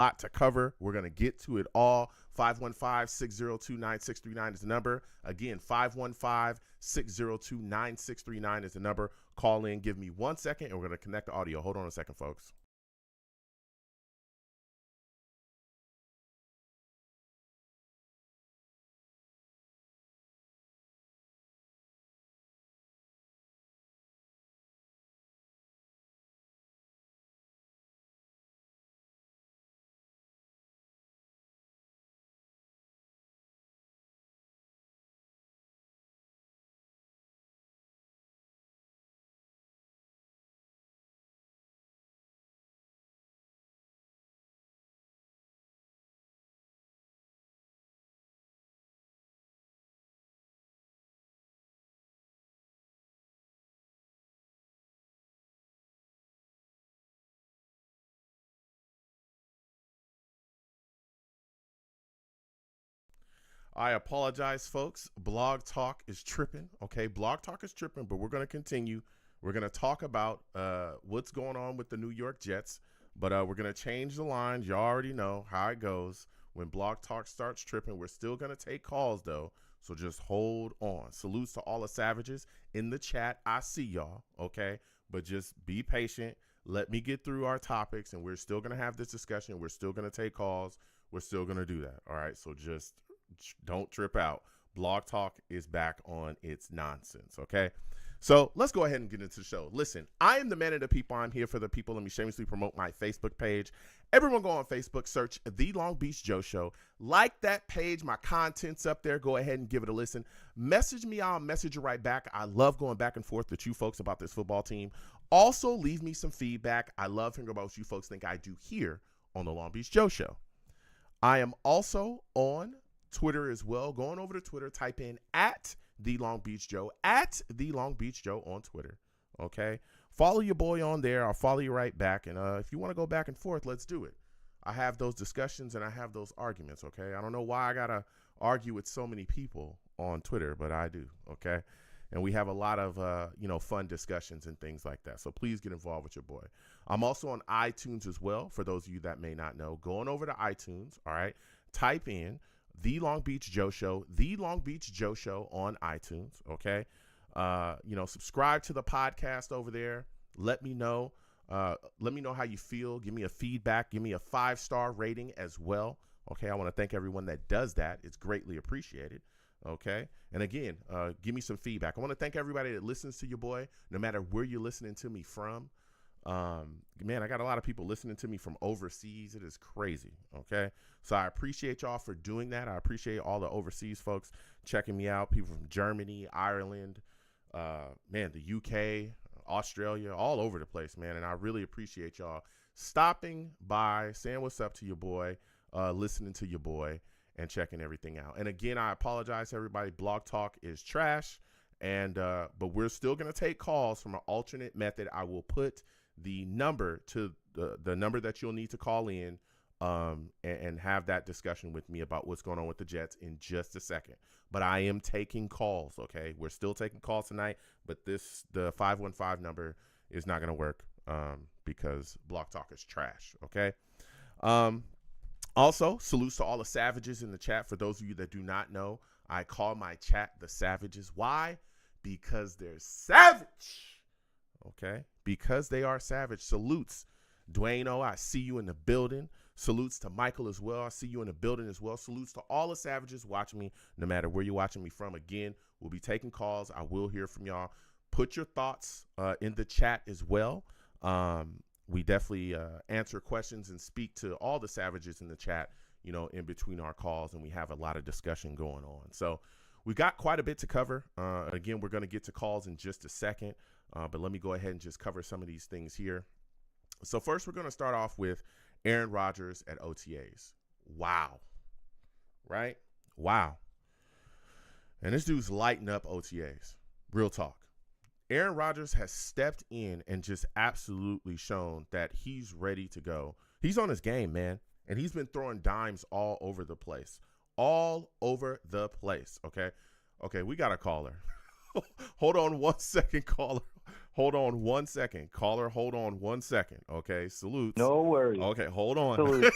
lot to cover. We're going to get to it all. 515-602-9639 is the number. Again, 515-602-9639 is the number. Call in. Give me 1 second, and we're going to connect the audio. Hold on a second, folks. I apologize, folks. Blog Talk is tripping. Okay, Blog Talk is tripping, but we're going to continue. We're going to talk about what's going on with the New York Jets, but we're going to change the lines. You already know how it goes. When Blog Talk starts tripping, we're still going to take calls, though, so just hold on. Salutes to all the savages in the chat. I see y'all, okay? But just be patient. Let me get through our topics, and we're still going to have this discussion. We're still going to take calls. We're still going to do that, all right? So just don't trip out. Blog Talk is back on its nonsense, okay? So let's go ahead and get into the show. Listen, I am the man of the people. I'm here for the people. Let me shamelessly promote my Facebook page. Everyone go on Facebook, search The Long Beach Joe Show. Like that page. My content's up there. Go ahead and give it a listen. Message me. I'll message you right back. I love going back and forth with you folks about this football team. Also, leave me some feedback. I love hearing about what you folks think I do here on The Long Beach Joe Show. I am also on Twitter as well. Going over to Twitter, type in at The Long Beach Joe, at The Long Beach Joe on Twitter. Okay. Follow your boy on there. I'll follow you right back. And if you want to go back and forth, let's do it. I have those discussions and I have those arguments. Okay. I don't know why I got to argue with so many people on Twitter, but I do. Okay. And we have a lot of, fun discussions and things like that. So please get involved with your boy. I'm also on iTunes as well. For those of you that may not know, going over to iTunes. All right. Type in The Long Beach Joe Show, The Long Beach Joe Show on iTunes, okay? Subscribe to the podcast over there. Let me know. Let me know how you feel. Give me a feedback. Give me a 5-star rating as well, okay? I want to thank everyone that does that. It's greatly appreciated, okay? And again, give me some feedback. I want to thank everybody that listens to your boy, no matter where you're listening to me from. Man, I got a lot of people listening to me from overseas. It is crazy. Okay. So I appreciate y'all for doing that. I appreciate all the overseas folks checking me out. People from Germany, Ireland, the UK, Australia, all over the place, man. And I really appreciate y'all stopping by, saying what's up to your boy, listening to your boy and checking everything out. And again, I apologize, everybody. Blog Talk is trash. And, but we're still going to take calls from an alternate method. I will put the number to the number that you'll need to call in and have that discussion with me about what's going on with the Jets in just a second. But I am taking calls, okay? We're still taking calls tonight, but the 515 number is not going to work because Block Talk is trash, okay? Also, salutes to all the savages in the chat. For those of you that do not know, I call my chat the savages. Why? Because they're savage, okay? Because they are savage. Salutes, Dwayne O, I see you in the building. Salutes to Michael as well. I see you in the building as well. Salutes to all the savages watching me, no matter where you're watching me from. Again, we'll be taking calls. I will hear from y'all. Put your thoughts in the chat as well. We definitely answer questions and speak to all the savages in the chat, in between our calls, and we have a lot of discussion going on. So we got quite a bit to cover. Again, we're going to get to calls in just a second, but let me go ahead and just cover some of these things here. So first, we're going to start off with Aaron Rodgers at OTAs. Wow. Right? Wow. And this dude's lighting up OTAs. Real talk. Aaron Rodgers has stepped in and just absolutely shown that he's ready to go. He's on his game, man. And he's been throwing dimes all over the place. All over the place, okay? Okay, we got a caller. Hold on 1 second, caller. Hold on 1 second. Caller, hold on 1 second. Okay, salutes. No worries. Okay, hold on. Salute.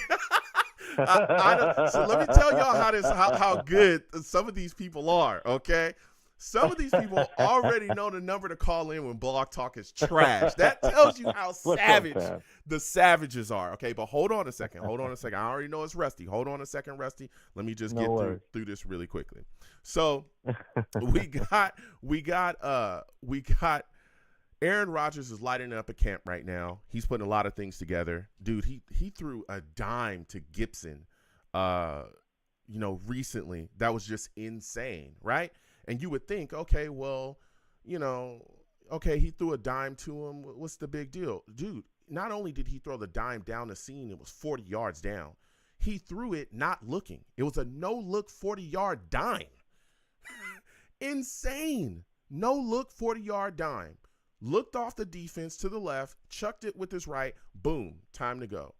So let me tell y'all how good some of these people are, okay? Some of these people already know the number to call in when Blog Talk is trash. That tells you how What's up, savage fam? the savages are, okay? But hold on a second. Hold on a second. I already know it's Rusty. Hold on a second, Rusty. Let me just No get worries. through this really quickly. So we got Aaron Rodgers is lighting up a camp right now. He's putting a lot of things together. Dude, he threw a dime to Gibson recently. That was just insane, right? And you would think, okay, well, okay, he threw a dime to him. What's the big deal? Dude, not only did he throw the dime down the seam, it was 40 yards down. He threw it not looking. It was a no-look 40-yard dime. Insane. No-look 40-yard dime. Looked off the defense to the left, chucked it with his right, boom, time to go.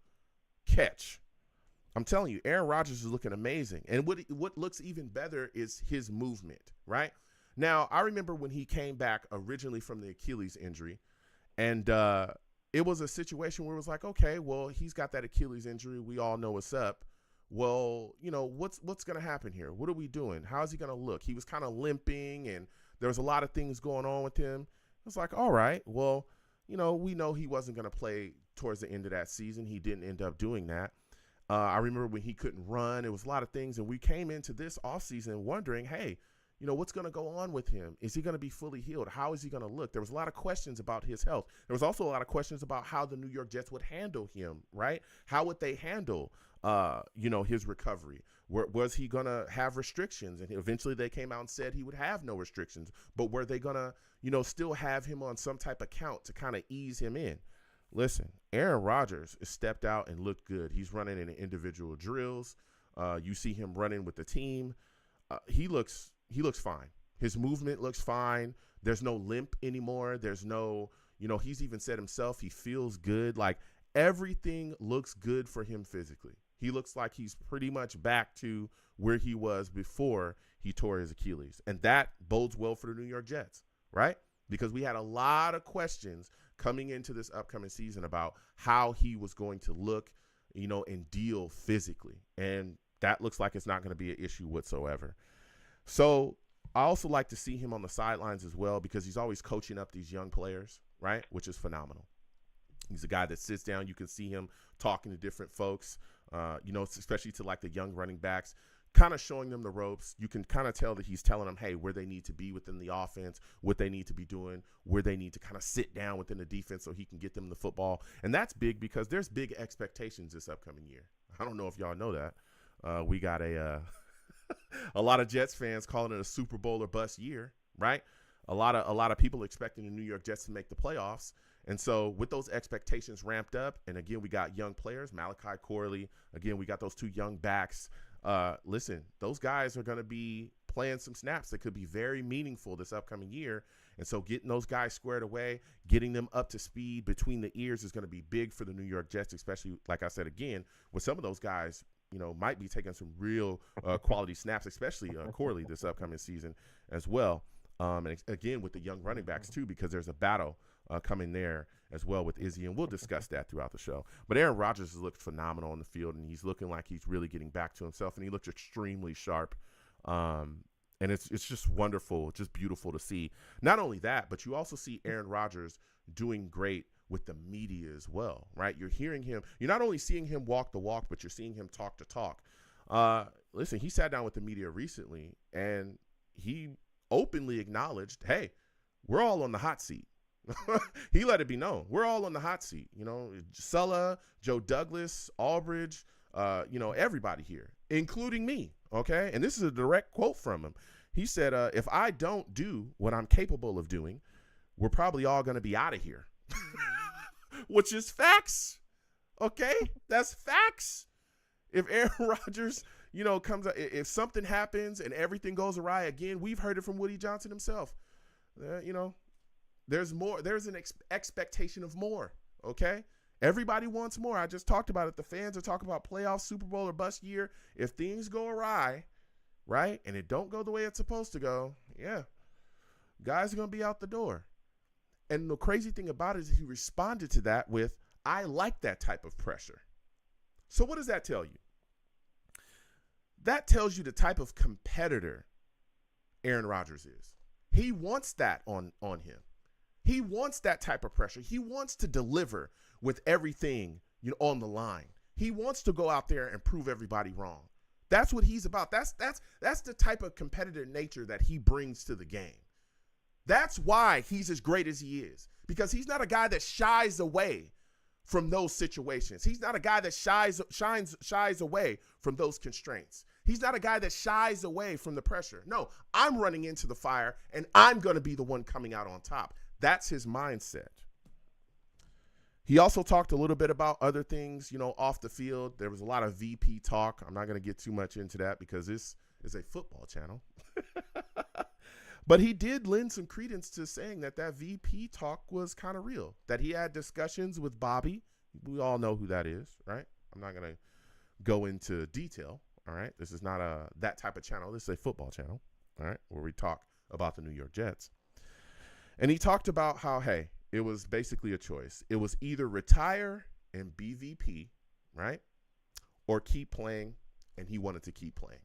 Catch. I'm telling you, Aaron Rodgers is looking amazing. And what looks even better is his movement, right? Now, I remember when he came back originally from the Achilles injury, and it was a situation where it was like, okay, well, he's got that Achilles injury. We all know what's up. Well, what's going to happen here? What are we doing? How is he going to look? He was kind of limping, and there was a lot of things going on with him. It's like, all right, well, we know he wasn't going to play towards the end of that season. He didn't end up doing that. I remember when he couldn't run, it was a lot of things. And we came into this offseason wondering, hey, what's going to go on with him? Is he going to be fully healed? How is he going to look? There was a lot of questions about his health. There was also a lot of questions about how the New York Jets would handle him, right? How would they handle, his recovery? Was he going to have restrictions? And eventually they came out and said he would have no restrictions. But were they going to, still have him on some type of count to kind of ease him in? Listen, Aaron Rodgers has stepped out and looked good. He's running in individual drills. You see him running with the team. He looks fine. His movement looks fine. There's no limp anymore. There's no, he's even said himself, he feels good. Like everything looks good for him physically. He looks like he's pretty much back to where he was before he tore his Achilles. And that bodes well for the New York Jets, right? Because we had a lot of questions coming into this upcoming season about how he was going to look, and deal physically. And that looks like it's not going to be an issue whatsoever. So I also like to see him on the sidelines as well because he's always coaching up these young players, right, which is phenomenal. He's a guy that sits down. You can see him talking to different folks, especially to like the young running backs, kind of showing them the ropes. You can kind of tell that he's telling them, hey, where they need to be within the offense, what they need to be doing, where they need to kind of sit down within the defense so he can get them the football. And that's big because there's big expectations this upcoming year. I don't know if y'all know that. We got a lot of Jets fans calling it a Super Bowl or bust year, right? A lot of people expecting the New York Jets to make the playoffs. And so with those expectations ramped up, and again, we got young players, Malachi Corley. Again, we got those two young backs. Listen, those guys are going to be playing some snaps that could be very meaningful this upcoming year. And so getting those guys squared away, getting them up to speed between the ears is going to be big for the New York Jets, especially, like I said, again, with some of those guys, might be taking some real quality snaps, especially Corley this upcoming season as well. And again, with the young running backs too, because there's a battle coming there as well with Izzy, and we'll discuss that throughout the show. But Aaron Rodgers has looked phenomenal on the field, and he's looking like he's really getting back to himself, and he looks extremely sharp. And it's just wonderful, just beautiful to see. Not only that, but you also see Aaron Rodgers doing great with the media as well, right? You're hearing him. You're not only seeing him walk the walk, but you're seeing him talk the talk. Listen, he sat down with the media recently, and he openly acknowledged, hey, we're all on the hot seat. He let it be known. We're all on the hot seat. Sulla, Joe Douglas, Albridge, everybody here, including me, okay? And this is a direct quote from him. He said, if I don't do what I'm capable of doing, we're probably all going to be out of here. Which is facts, okay? That's facts. If Aaron Rodgers, comes out, if something happens and everything goes awry, again, we've heard it from Woody Johnson himself. There's more. There's an expectation of more, okay? Everybody wants more. I just talked about it. The fans are talking about playoff, Super Bowl, or bust year. If things go awry, right, and it don't go the way it's supposed to go, yeah, guys are going to be out the door. And the crazy thing about it is he responded to that with, I like that type of pressure. So what does that tell you? That tells you the type of competitor Aaron Rodgers is. He wants that on him. He wants that type of pressure. He wants to deliver with everything, on the line. He wants to go out there and prove everybody wrong. That's what he's about. That's the type of competitive nature that he brings to the game. That's why he's as great as he is, because he's not a guy that shies away from those situations. He's not a guy that shies away from those constraints. He's not a guy that shies away from the pressure. No, I'm running into the fire, and I'm going to be the one coming out on top. That's his mindset. He also talked a little bit about other things, off the field. There was a lot of VP talk. I'm not going to get too much into that because this is a football channel. But he did lend some credence to saying that VP talk was kind of real, that he had discussions with Bobby. We all know who that is, right? I'm not going to go into detail, all right? This is not that type of channel. This is a football channel, all right, where we talk about the New York Jets. And he talked about how, hey, it was basically a choice. It was either retire and be VP, right, or keep playing, and he wanted to keep playing.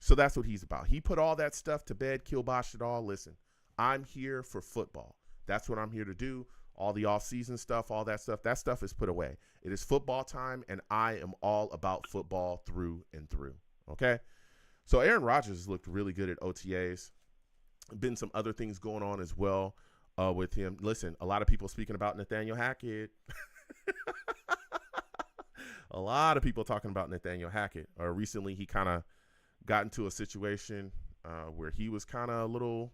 So that's what he's about. He put all that stuff to bed, kiboshed it all. Listen, I'm here for football. That's what I'm here to do. All the off-season stuff, all that stuff is put away. It is football time, and I am all about football through and through, okay? So Aaron Rodgers looked really good at OTAs. Been some other things going on as well with him. Listen, a lot of people speaking about Nathaniel Hackett. A lot of people talking about Nathaniel Hackett. Recently, he kind of got into a situation where he was kind of a little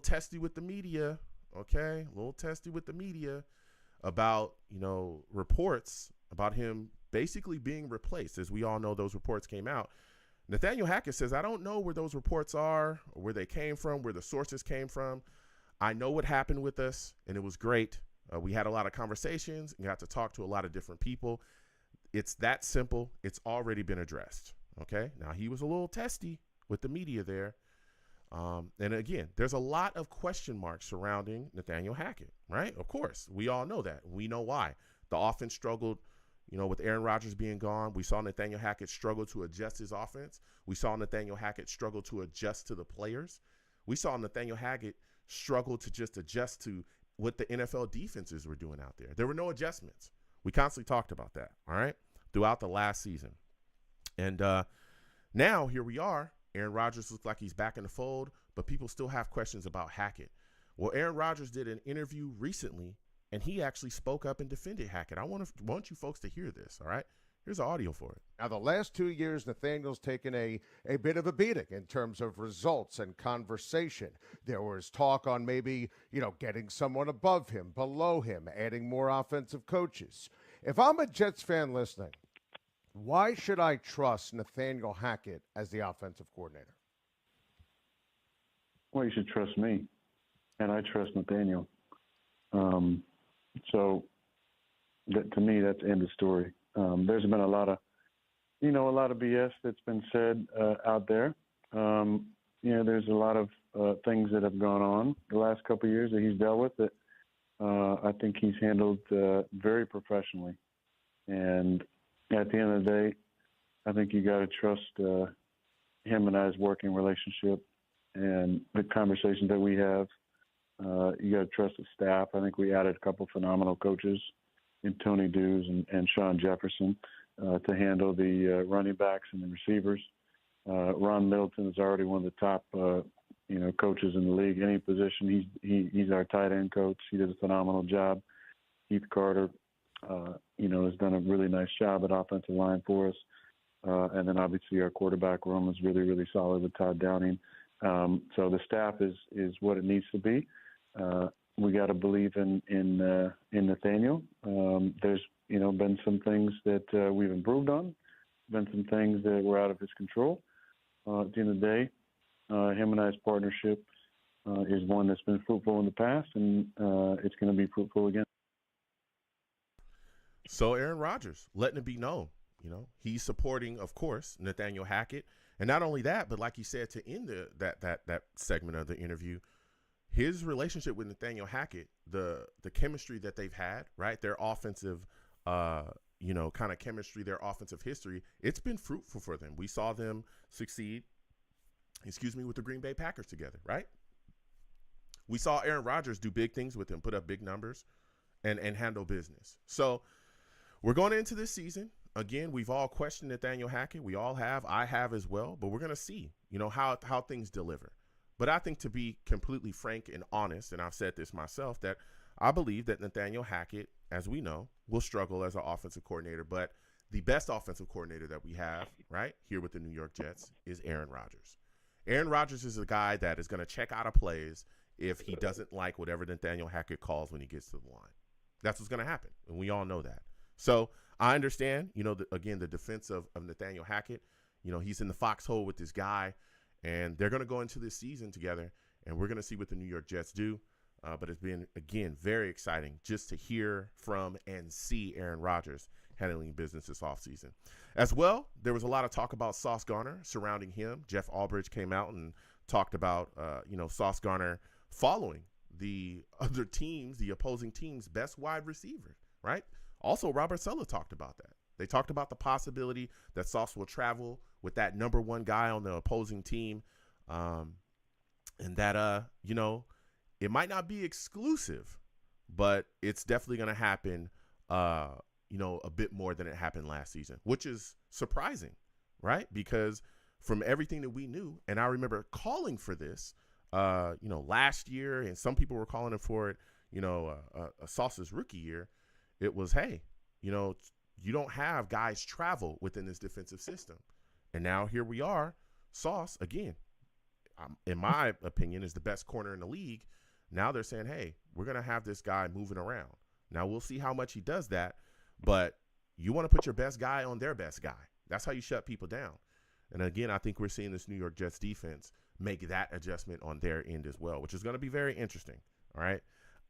testy with the media, okay? A little testy with the media about, reports about him basically being replaced. As we all know, those reports came out. Nathaniel Hackett says, I don't know where those reports are or where they came from, where the sources came from. I know what happened with us, and it was great. We had a lot of conversations and got to talk to a lot of different people. It's that simple. It's already been addressed. Okay, now he was a little testy with the media there. And again, there's a lot of question marks surrounding Nathaniel Hackett, right? Of course, we all know that. We know why. The offense struggled, with Aaron Rodgers being gone. We saw Nathaniel Hackett struggle to adjust his offense. We saw Nathaniel Hackett struggle to adjust to the players. We saw Nathaniel Hackett struggle to just adjust to what the NFL defenses were doing out there. There were no adjustments. We constantly talked about that, all right, throughout the last season. And now here we are. Aaron Rodgers looks like he's back in the fold, but people still have questions about Hackett. Well, Aaron Rodgers did an interview recently, and he actually spoke up and defended Hackett. I want you folks to hear this, all right? Here's the audio for it. Now, the last 2 years, Nathaniel's taken a bit of a beating in terms of results and conversation. There was talk on maybe, getting someone above him, below him, adding more offensive coaches. If I'm a Jets fan listening, why should I trust Nathaniel Hackett as the offensive coordinator? Well, you should trust me, and I trust Nathaniel. So to me, that's the end of story. There's been a lot of BS that's been said out there. There's a lot of things that have gone on the last couple of years that he's dealt with that I think he's handled very professionally. And at the end of the day, I think you got to trust him and I's working relationship and the conversations that we have. You got to trust the staff. I think we added a couple phenomenal coaches in Tony Dews and Sean Jefferson to handle the running backs and the receivers. Ron Middleton is already one of the top coaches in the league. Any position, he's our tight end coach. He does a phenomenal job. Heath Carter, has done a really nice job at offensive line for us. And then obviously our quarterback room is really, really solid with Todd Downing. So the staff is what it needs to be. We got to believe in Nathaniel. There's been some things that we've improved on, been some things that were out of his control. At the end of the day, him and I's partnership is one that's been fruitful in the past, and it's going to be fruitful again. So Aaron Rodgers letting it be known, he's supporting, of course, Nathaniel Hackett, and not only that, but like he said to end that segment of the interview, his relationship with Nathaniel Hackett, the chemistry that they've had, right? Their offensive, kind of chemistry, their offensive history, it's been fruitful for them. We saw them succeed, with the Green Bay Packers together, right? We saw Aaron Rodgers do big things with him, put up big numbers, and handle business. So we're going into this season. Again, we've all questioned Nathaniel Hackett. We all have. I have as well. But we're going to see, how things deliver. But I think, to be completely frank and honest, and I've said this myself, that I believe that Nathaniel Hackett, as we know, will struggle as an offensive coordinator. But the best offensive coordinator that we have, right, here with the New York Jets is Aaron Rodgers. Aaron Rodgers is a guy that is going to check out of plays if he doesn't like whatever Nathaniel Hackett calls when he gets to the line. That's what's going to happen, and we all know that. So I understand, the defense of Nathaniel Hackett. He's in the foxhole with this guy, and they're going to go into this season together, and we're going to see what the New York Jets do. But it's been, again, very exciting just to hear from and see Aaron Rodgers handling business this offseason. As well, there was a lot of talk about Sauce Gardner surrounding him. Jeff Albridge came out and talked about, Sauce Gardner following the other teams, the opposing team's best wide receiver, right? Also, Robert Saleh talked about that. They talked about the possibility that Sauce will travel with that number one guy on the opposing team, and that, it might not be exclusive, but it's definitely going to happen, a bit more than it happened last season, which is surprising, right? Because from everything that we knew, and I remember calling for this, last year, and some people were calling it for it, Sauce's rookie year. It was, hey, you don't have guys travel within this defensive system. And now here we are. Sauce, again, in my opinion, is the best corner in the league. Now they're saying, hey, we're going to have this guy moving around. Now we'll see how much he does that, but you want to put your best guy on their best guy. That's how you shut people down. And again, I think we're seeing this New York Jets defense make that adjustment on their end as well, which is going to be very interesting. All right.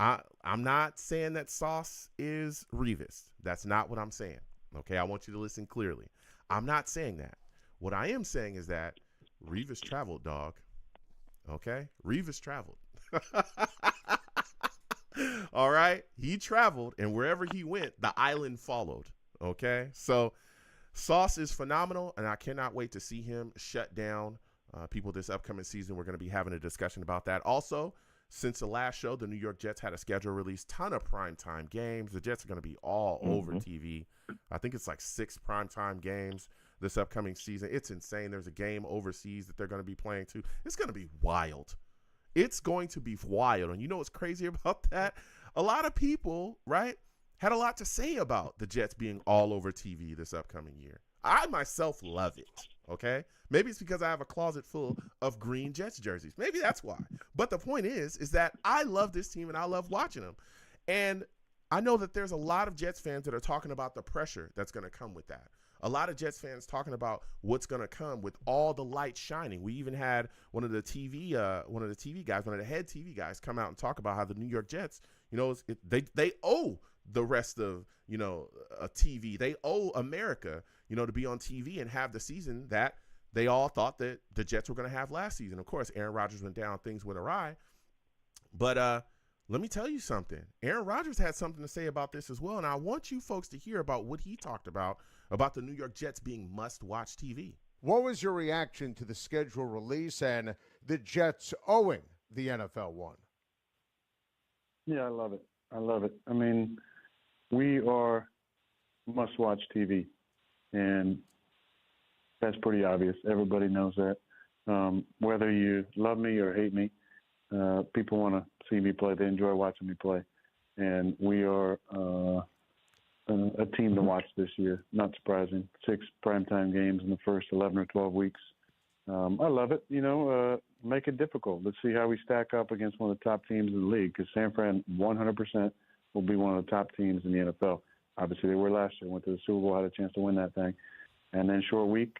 I'm not saying that Sauce is Revis. That's not what I'm saying. Okay. I want you to listen clearly. I'm not saying that. What I am saying is that Revis traveled, dog. Okay. Revis traveled. All right. He traveled, and wherever he went, the island followed. Okay. So Sauce is phenomenal, and I cannot wait to see him shut down people this upcoming season. We're going to be having a discussion about that. Also, since the last show, the New York Jets had a schedule release, ton of primetime games. The Jets are going to be all over TV. I think it's like 6 primetime games this upcoming season. It's insane. There's a game overseas that they're going to be playing too. It's going to be wild. It's going to be wild. And you know what's crazy about that? A lot of people, right, had a lot to say about the Jets being all over TV this upcoming year. I myself love it, okay? Maybe it's because I have a closet full of green Jets jerseys. Maybe that's why. But the point is that I love this team and I love watching them. And I know that there's a lot of Jets fans that are talking about the pressure that's going to come with that. A lot of Jets fans talking about what's going to come with all the lights shining. We even had one of the head TV guys come out and talk about how the New York Jets, they owe the rest of, a TV. They owe America, to be on TV and have the season that they all thought that the Jets were going to have last season. Of course, Aaron Rodgers went down, things went awry. But let me tell you something. Aaron Rodgers had something to say about this as well, and I want you folks to hear about what he talked about the New York Jets being must-watch TV. What was your reaction to the schedule release and the Jets owing the NFL one? Yeah, I love it. I mean, we are must-watch TV, and that's pretty obvious. Everybody knows that. Whether you love me or hate me, people want to see me play. They enjoy watching me play. And we are a team to watch this year. Not surprising. 6 primetime games in the first 11 or 12 weeks. I love it. Make it difficult. Let's see how we stack up against one of the top teams in the league, because San Fran 100% will be one of the top teams in the NFL. Obviously, they were last year. Went to the Super Bowl, had a chance to win that thing. And then short week,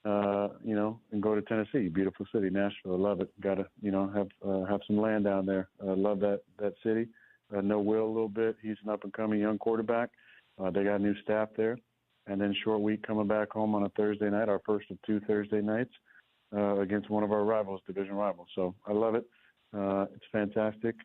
and go to Tennessee, beautiful city, Nashville. I love it. Got to, have some land down there. I love that city. Know Will a little bit. He's an up-and-coming young quarterback. They got new staff there. And then short week coming back home on a Thursday night, our first of 2 Thursday nights, against one of our rivals, division rivals. So I love it. It's fantastic.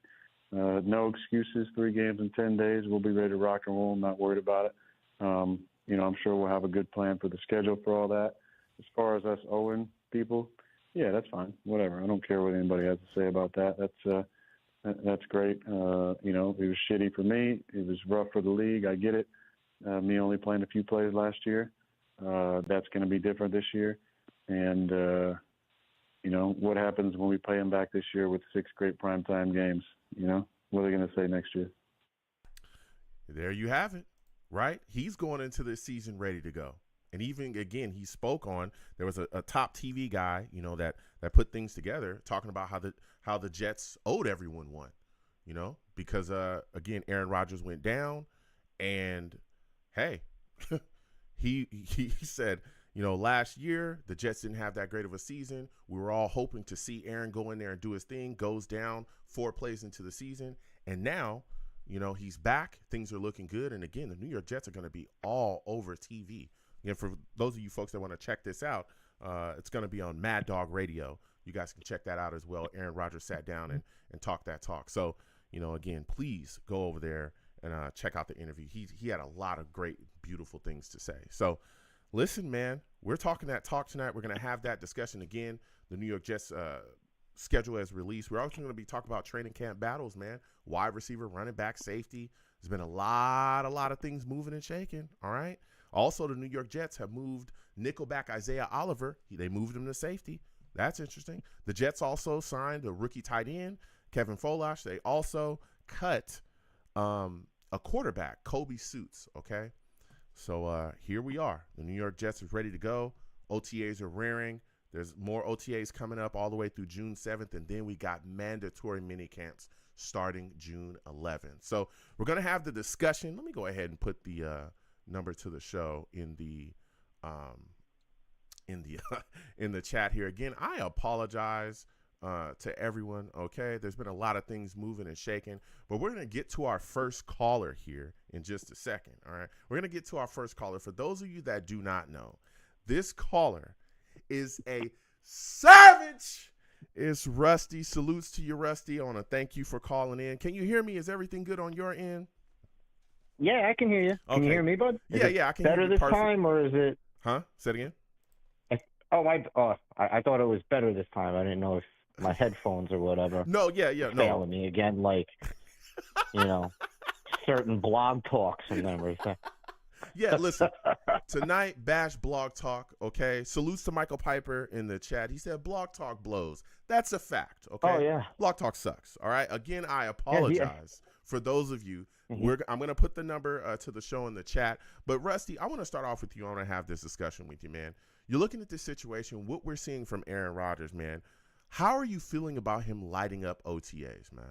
No excuses. 3 games in 10 days. We'll be ready to rock and roll. I'm not worried about it. I'm sure we'll have a good plan for the schedule for all that. As far as us owing people, yeah, that's fine. Whatever. I don't care what anybody has to say about that. That's great. It was shitty for me. It was rough for the league. I get it. Me only playing a few plays last year. That's going to be different this year. And, what happens when we pay them back this year with 6 great primetime games? What are they going to say next year? There you have it, right? He's going into this season ready to go. And even, again, he spoke on, there was a top TV guy, that put things together, talking about how the Jets owed everyone one, because, again, Aaron Rodgers went down, and, hey, he said, last year the Jets didn't have that great of a season. We were all hoping to see Aaron go in there and do his thing, goes down 4 plays into the season, and now, he's back. Things are looking good, and, again, the New York Jets are going to be all over TV. For those of you folks that want to check this out, it's going to be on Mad Dog Radio. You guys can check that out as well. Aaron Rodgers sat down and talked that talk. So, again, please go over there and check out the interview. He had a lot of great, beautiful things to say. So, listen, man, we're talking that talk tonight. We're going to have that discussion again. The New York Jets schedule as released. We're also going to be talking about training camp battles, man. Wide receiver, running back, safety. There's been a lot of things moving and shaking, all right? Also, the New York Jets have moved nickelback Isaiah Oliver. They moved him to safety. That's interesting. The Jets also signed a rookie tight end, Kevin Folash. They also cut a quarterback, Kobe Suits, okay? So here we are. The New York Jets is ready to go. OTAs are rearing. There's more OTAs coming up all the way through June 7th, and then we got mandatory mini camps starting June 11th. So we're going to have the discussion. Let me go ahead and put the number to the show in the in the chat here. Again, I apologize to everyone, okay? There's been a lot of things moving and shaking, but we're going to get to our first caller here in just a second, all right? We're going to get to our first caller. For those of you that do not know, this caller is a savage. It's Rusty. Salutes to you, Rusty. I want to thank you for calling in. Can you hear me? Is everything good on your end? Yeah, I can hear you. Can you hear me, bud? Yeah, I can hear you. Better this time, or is it? Huh? Say it again. I thought it was better this time. I didn't know if my headphones or whatever. No, failing me again, like certain blog talks and everything. Yeah, listen. Tonight, Bash Blog Talk, okay? Salutes to Michael Piper in the chat. He said Blog Talk blows. That's a fact, okay? Oh, yeah. Blog Talk sucks, all right? Again, I apologize for those of you. Mm-hmm. I'm going to put the number to the show in the chat. But, Rusty, I want to start off with you. I want to have this discussion with you, man. You're looking at this situation, what we're seeing from Aaron Rodgers, man. How are you feeling about him lighting up OTAs, man?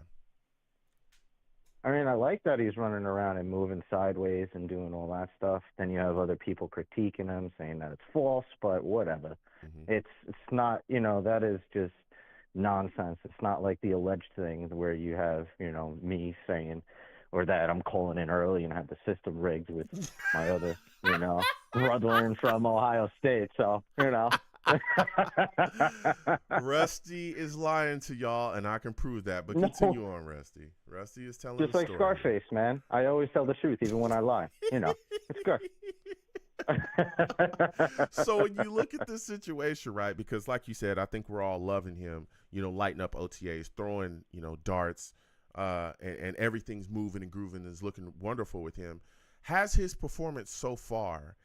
I mean, I like that he's running around and moving sideways and doing all that stuff. Then you have other people critiquing him, saying that it's false, but whatever. Mm-hmm. It's not, that is just nonsense. It's not like the alleged thing where you have, me saying, or that I'm calling in early and have the system rigged with my other, brother from Ohio State. So, Rusty is lying to y'all, and I can prove that. But continue on, Rusty. Rusty is telling just the like story. Scarface, man. I always tell the truth, even when I lie. It's good. So when you look at this situation, right, because like you said, I think we're all loving him, lighting up OTAs, throwing, darts, and everything's moving and grooving and is looking wonderful with him. Has his performance so far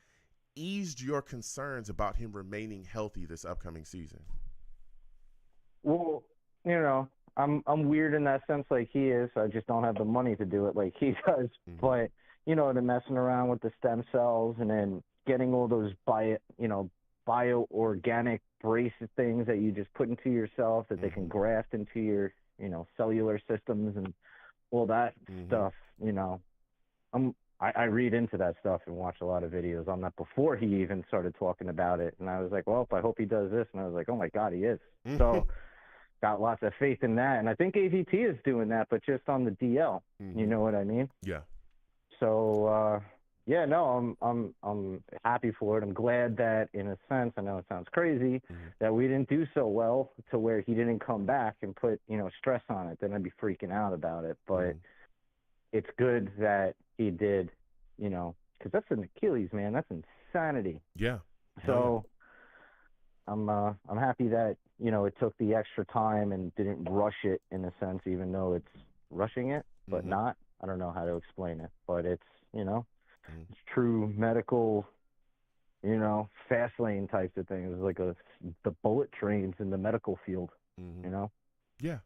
eased your concerns about him remaining healthy this upcoming season? Well, I'm weird in that sense, like he is. I just don't have the money to do it like he does. Mm-hmm. But the messing around with the stem cells and then getting all those bio-organic brace things that you just put into yourself that they can graft into your cellular systems and all that stuff. I read into that stuff and watch a lot of videos on that before he even started talking about it. And I was like, well, I hope he does this. And I was like, oh, my God, he is. So got lots of faith in that. And I think AVT is doing that, but just on the DL. You know what I mean? Yeah. So, Yeah, no, I'm happy for it. I'm glad that, in a sense, I know it sounds crazy, Mm-hmm. that we didn't do so well to where he didn't come back and put, stress on it. Then I'd be freaking out about it. But Mm-hmm. it's good that he did, because that's an Achilles, man. That's insanity. Yeah. No, yeah. So I'm happy that it took the extra time and didn't rush it, in a sense, even though it's rushing it, but Mm-hmm. not. I don't know how to explain it, but it's Mm-hmm. it's true medical, fast lane types of things, like the bullet trains in the medical field, Mm-hmm. you know. Yeah,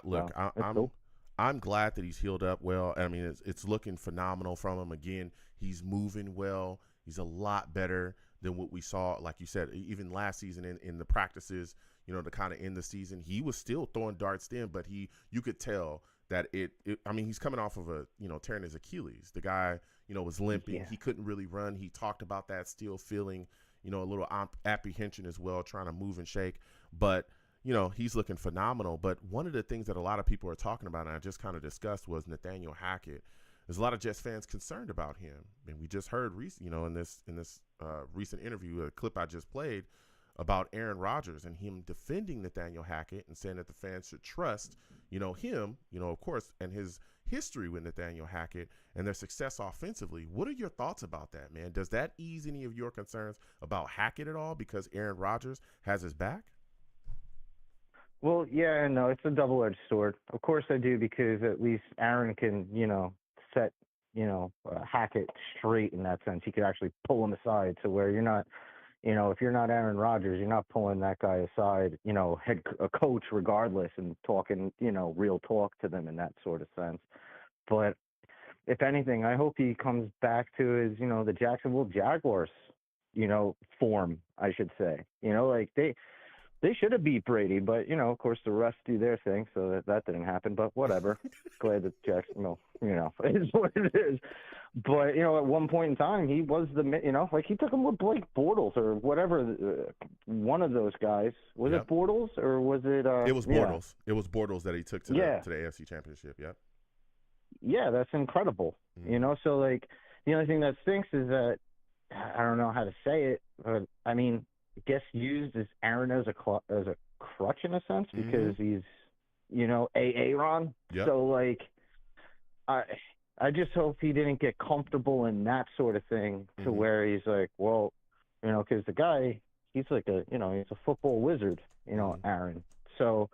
look, So it's cool. I'm glad that he's healed up well. I mean, it's looking phenomenal from him. Again, he's moving well. He's a lot better than what we saw, like you said, even last season in the practices. To kind of end the season, he was still throwing darts then, but you could tell that I mean, he's coming off of tearing his Achilles. The guy, was limping. Yeah. He couldn't really run. He talked about that, still feeling, a little apprehension as well, trying to move and shake, but he's looking phenomenal. But one of the things that a lot of people are talking about, and I just kind of discussed, was Nathaniel Hackett. There's a lot of Jets fans concerned about him, and we just heard, in this recent interview, a clip I just played about Aaron Rodgers and him defending Nathaniel Hackett and saying that the fans should trust, him, of course, and his history with Nathaniel Hackett and their success offensively. What are your thoughts about that, man? Does that ease any of your concerns about Hackett at all because Aaron Rodgers has his back? Well, yeah, no, it's a double-edged sword. Of course I do, because at least Aaron can, set, Hackett straight in that sense. He could actually pull him aside to where you're not, if you're not Aaron Rodgers, you're not pulling that guy aside, a coach regardless, and talking, real talk to them in that sort of sense. But if anything, I hope he comes back to his, the Jacksonville Jaguars, form, I should say. Like they should have beat Brady, but of course the refs do their thing, so that didn't happen. But whatever. Glad that Jacksonville, it is what it is. But at one point in time, he was like he took him with Blake Bortles or whatever. One of those guys, was it Bortles or was it? It was Bortles. Yeah. It was Bortles that he took to the AFC Championship. Yep. Yeah, that's incredible. Mm-hmm. So like the only thing that stinks is that I don't know how to say it, but I mean, gets used as Aaron as a crutch in a sense, because he's Aaron. Yep. So like I just hope he didn't get comfortable in that sort of thing to where he's like, well, because the guy, he's like he's a football wizard, Aaron. So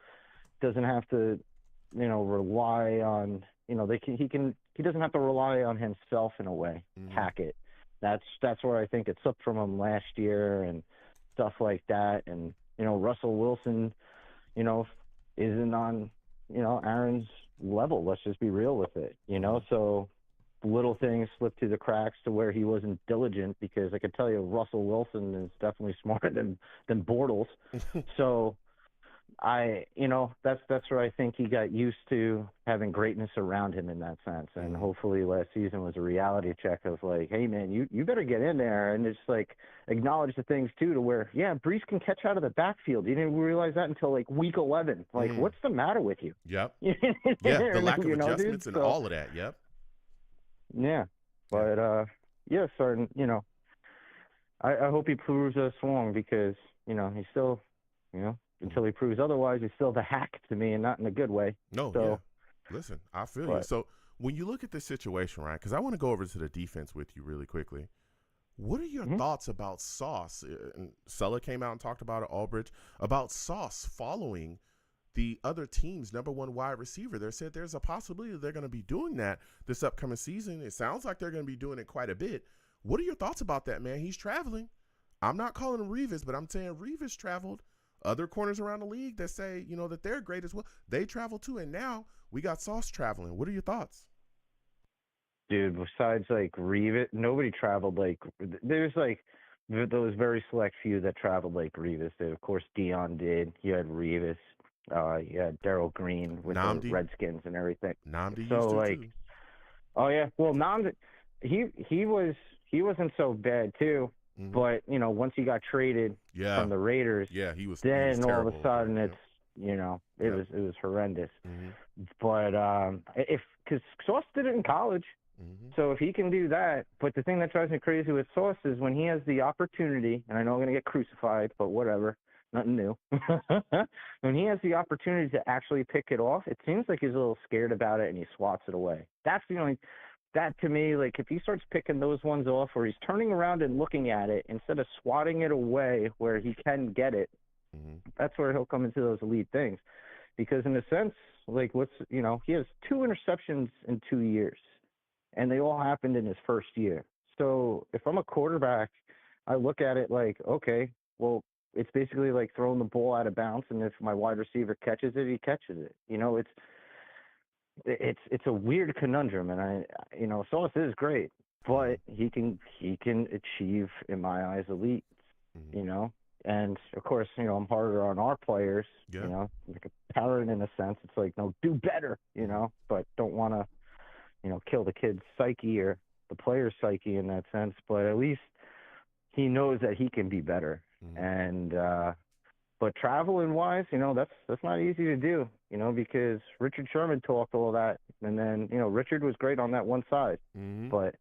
doesn't have to rely on he doesn't have to rely on himself in a way. Hackett. That's where I think it slipped from him last year and stuff like that. And Russell Wilson isn't on Aaron's level. Let's just be real with it. So little things slipped through the cracks to where he wasn't diligent, because I could tell you Russell Wilson is definitely smarter than Bortles. So that's where I think he got used to having greatness around him in that sense. And hopefully last season was a reality check of like, hey man, you better get in there and just like acknowledge the things too, to where, yeah, Brees can catch out of the backfield. You didn't realize that until like week 11. Like, what's the matter with you? Yep. Yeah. The lack of adjustments and all of that. Yep. Yeah. But, yeah, starting, I hope he proves us wrong, because, he's still, until he proves otherwise, he's still the hack to me, and not in a good way. No, so, yeah. Listen, I feel you. So when you look at this situation, right, because I want to go over to the defense with you really quickly. What are your thoughts about Sauce? And Sulla came out and talked about it, Albridge, about Sauce following the other team's number one wide receiver. They said there's a possibility that they're going to be doing that this upcoming season. It sounds like they're going to be doing it quite a bit. What are your thoughts about that, man? He's traveling. I'm not calling him Revis, but I'm saying Revis traveled. Other corners around the league that say, that they're great as well, they travel too. And now we got Sauce traveling. What are your thoughts? Dude, besides like Revis, nobody traveled like, there's like those very select few that traveled like Revis. Of course, Dion did. You had Revis. You had Darryl Green with Nnamdi. the Redskins and everything. Nnamdi so used to like, too. Oh yeah, well Nnamdi, he wasn't so bad too. But once he got traded from the Raiders, he was. Then he was all of a sudden it's it was horrendous. But because Sauce did it in college, So if he can do that, but the thing that drives me crazy with Sauce is when he has the opportunity, and I know I'm going to get crucified, but whatever, nothing new. When he has the opportunity to actually pick it off, it seems like he's a little scared about it and he swats it away. That's the only, that to me, like if he starts picking those ones off where he's turning around and looking at it instead of swatting it away where he can get it, that's where he'll come into those elite things. Because in a sense, like he has 2 interceptions in 2 years. And they all happened in his first year. So if I'm a quarterback, I look at it like, okay, well, it's basically like throwing the ball out of bounds, and if my wide receiver catches it, he catches it. It's a weird conundrum, and Sauce is great, but he can achieve, in my eyes, elite. And of course, I'm harder on our players. Like a parent in a sense. It's like, no, do better. But don't want to. Kill the kid's psyche or the player's psyche in that sense, but at least he knows that he can be better. And but traveling wise, that's not easy to do, because Richard Sherman talked all that, and then Richard was great on that one side, but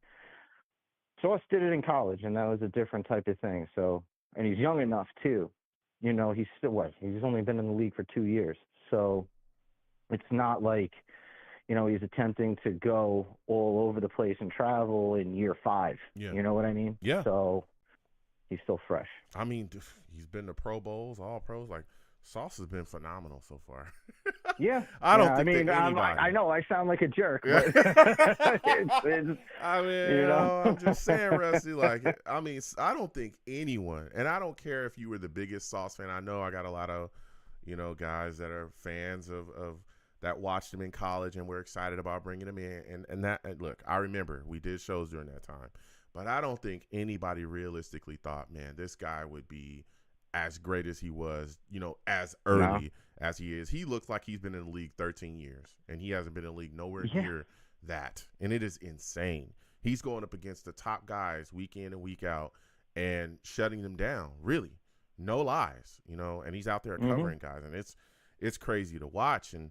Sauce did it in college, and that was a different type of thing. So, and he's young enough too, he's still he's only been in the league for 2 years, so it's not like he's attempting to go all over the place and travel in year 5. Yeah. You know what I mean? Yeah. So he's still fresh. I mean, he's been to Pro Bowls, all pros. Like, Sauce has been phenomenal so far. Yeah. I don't think that anybody. I know I sound like a jerk. Yeah. But I'm just saying, Rusty, I don't think anyone, and I don't care if you were the biggest Sauce fan. I know I got a lot of, guys that are fans of that watched him in college and were excited about bringing him in. And look, I remember we did shows during that time, but I don't think anybody realistically thought, man, this guy would be as great as he was, as early as he is. He looks like he's been in the league 13 years, and he hasn't been in the league nowhere near that. And it is insane. He's going up against the top guys week in and week out and shutting them down, really. No lies, and he's out there covering guys, and it's crazy to watch. And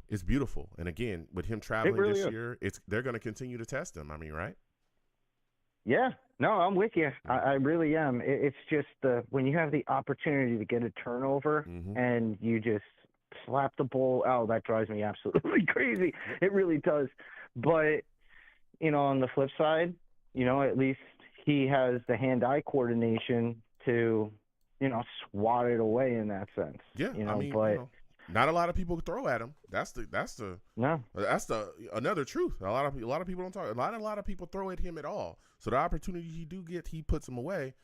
it's beautiful. And again, with him traveling really this year, they're going to continue to test him. I mean, right? Yeah. No, I'm with you. I really am. It's just when you have the opportunity to get a turnover and you just slap the ball out, that drives me absolutely crazy. It really does. But, on the flip side, at least he has the hand-eye coordination to, swat it away in that sense. Yeah. Not a lot of people throw at him. That's the another truth. A lot of people don't talk. A lot of people throw at him at all. So the opportunity he do get, he puts them away.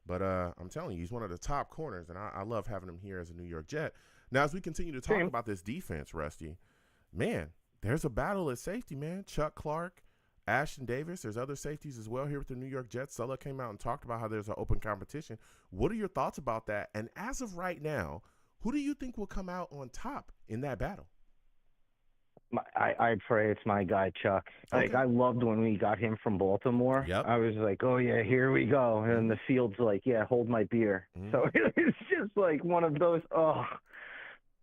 But I'm telling you, he's one of the top corners, and I love having him here as a New York Jet. Now, as we continue to talk about this defense, Rusty, man, there's a battle at safety, man. Chuck Clark, Ashton Davis. There's other safeties as well here with the New York Jets. Sulla came out and talked about how there's an open competition. What are your thoughts about that? And as of right now, who do you think will come out on top in that battle? I'd pray it's my guy, Chuck. Okay. Like, I loved when we got him from Baltimore. Yep. I was like, oh, yeah, here we go. And the field's like, yeah, hold my beer. So it's just like one of those,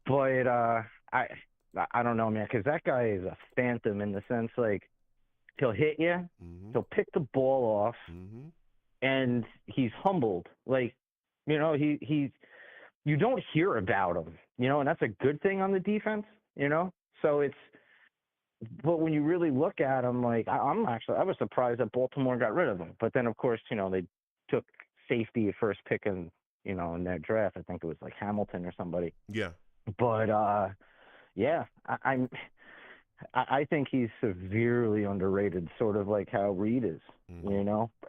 But I don't know, man, because that guy is a phantom in the sense, like, he'll hit you, he'll pick the ball off, and he's humbled. Like, he's you don't hear about him, and that's a good thing on the defense, So but when you really look at him, like, I was surprised that Baltimore got rid of him. But then, of course, they took safety first pick in their draft. I think it was like Hamilton or somebody. Yeah. But, I think he's severely underrated, sort of like how Reed is,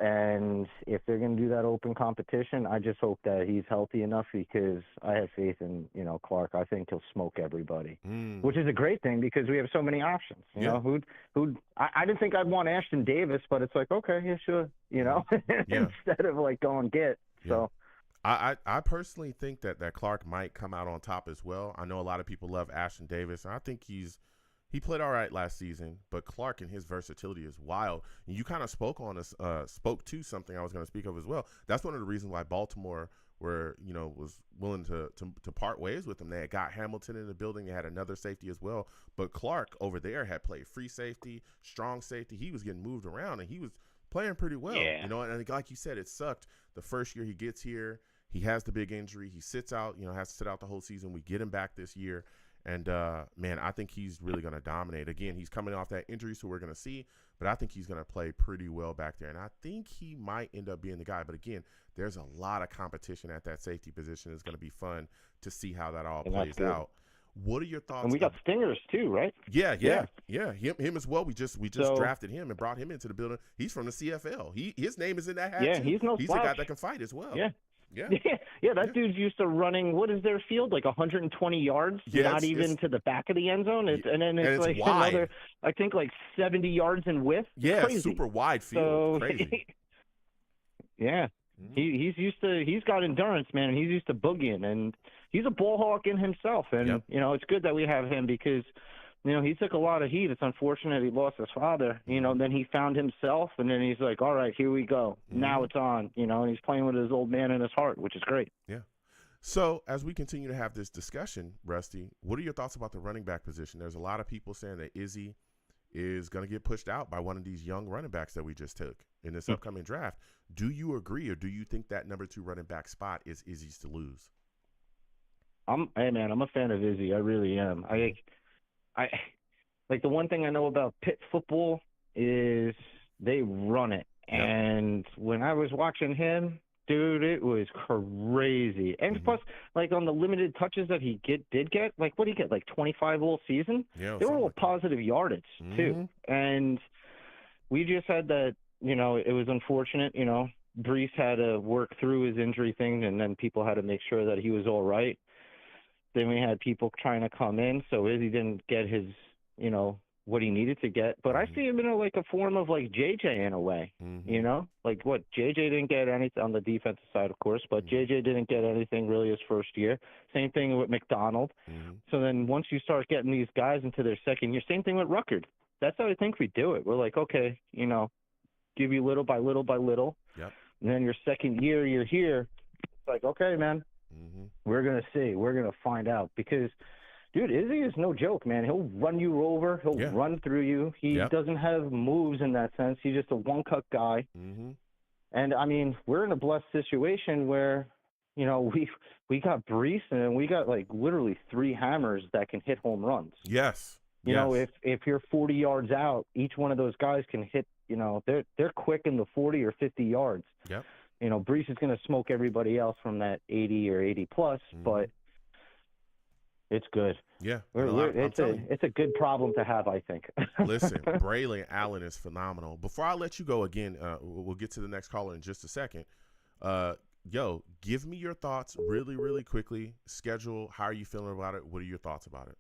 and if they're going to do that open competition, I just hope that he's healthy enough, because I have faith in, Clark. I think he'll smoke everybody, which is a great thing because we have so many options, I didn't think I'd want Ashton Davis, but it's like, okay, yeah, sure, instead of like going get, so. I personally think that Clark might come out on top as well. I know a lot of people love Ashton Davis, and I think he's He played all right last season, but Clark and his versatility is wild. And you kind of spoke to something I was going to speak of as well. That's one of the reasons why Baltimore was willing to part ways with him. They had got Hamilton in the building. They had another safety as well. But Clark over there had played free safety, strong safety. He was getting moved around, and he was playing pretty well. Yeah. And like you said, it sucked. The first year he gets here, he has the big injury. He sits out, has to sit out the whole season. We get him back this year. And, man, I think he's really going to dominate. Again, he's coming off that injury, so we're going to see. But I think he's going to play pretty well back there. And I think he might end up being the guy. But, again, there's a lot of competition at that safety position. It's going to be fun to see how that all plays out. What are your thoughts? And we got Stingers, too, right? Yeah. Him as well. We just drafted him and brought him into the building. He's from the CFL. His name is in that hat, too. He's no He's slouch. a guy that can fight as well. Yeah. That dude's used to running. What is their field, like 120 yards? Not even to the back of the end zone. It's like wide. Another, I think, like 70 yards in width. Yeah, crazy. Super wide field. So, crazy. Yeah, he's got endurance, man, and he's used to boogieing, and he's a ball hawk in himself. And it's good that we have him because he took a lot of heat. It's unfortunate he lost his father, then he found himself, and then he's like, all right, here we go. Now it's on, and he's playing with his old man in his heart, which is great. Yeah. So as we continue to have this discussion, Rusty, what are your thoughts about the running back position? There's a lot of people saying that Izzy is going to get pushed out by one of these young running backs that we just took in this upcoming draft. Do you agree, or do you think that number 2 running back spot is Izzy's to lose? I'm a fan of Izzy. I really am. I like the one thing I know about Pitt football is they run it. Yep. And when I was watching him, dude, it was crazy. And plus, like on the limited touches that he did get, like what did he get, like 25 all season? Yeah, they were all positive yardage too. And we just had that, it was unfortunate, Brees had to work through his injury thing, and then people had to make sure that he was all right. Then we had people trying to come in, so Izzy didn't get his, what he needed to get. But I see him in a form of like JJ in a way, like what JJ didn't get anything on the defensive side, of course, but JJ didn't get anything really his first year. Same thing with McDonald. So then once you start getting these guys into their second year, same thing with Ruckert. That's how I think we do it. We're like, okay, give you little by little by little. Yep. And then your second year, you're here. It's like, okay, man. We're going to see. We're going to find out because, dude, Izzy is no joke, man. He'll run you over. He'll run through you. He doesn't have moves in that sense. He's just a one-cut guy. And, I mean, we're in a blessed situation where, we got Brees and we got, like, literally 3 hammers that can hit home runs. Yes. You know, if you're 40 yards out, each one of those guys can hit, they're quick in the 40 or 50 yards. Yep. Brees is going to smoke everybody else from that 80 or 80 plus, but it's good. Yeah. It's a good problem to have, I think. Listen, Braylon Allen is phenomenal. Before I let you go again, we'll get to the next caller in just a second. Give me your thoughts really, really quickly. Schedule. How are you feeling about it? What are your thoughts about it?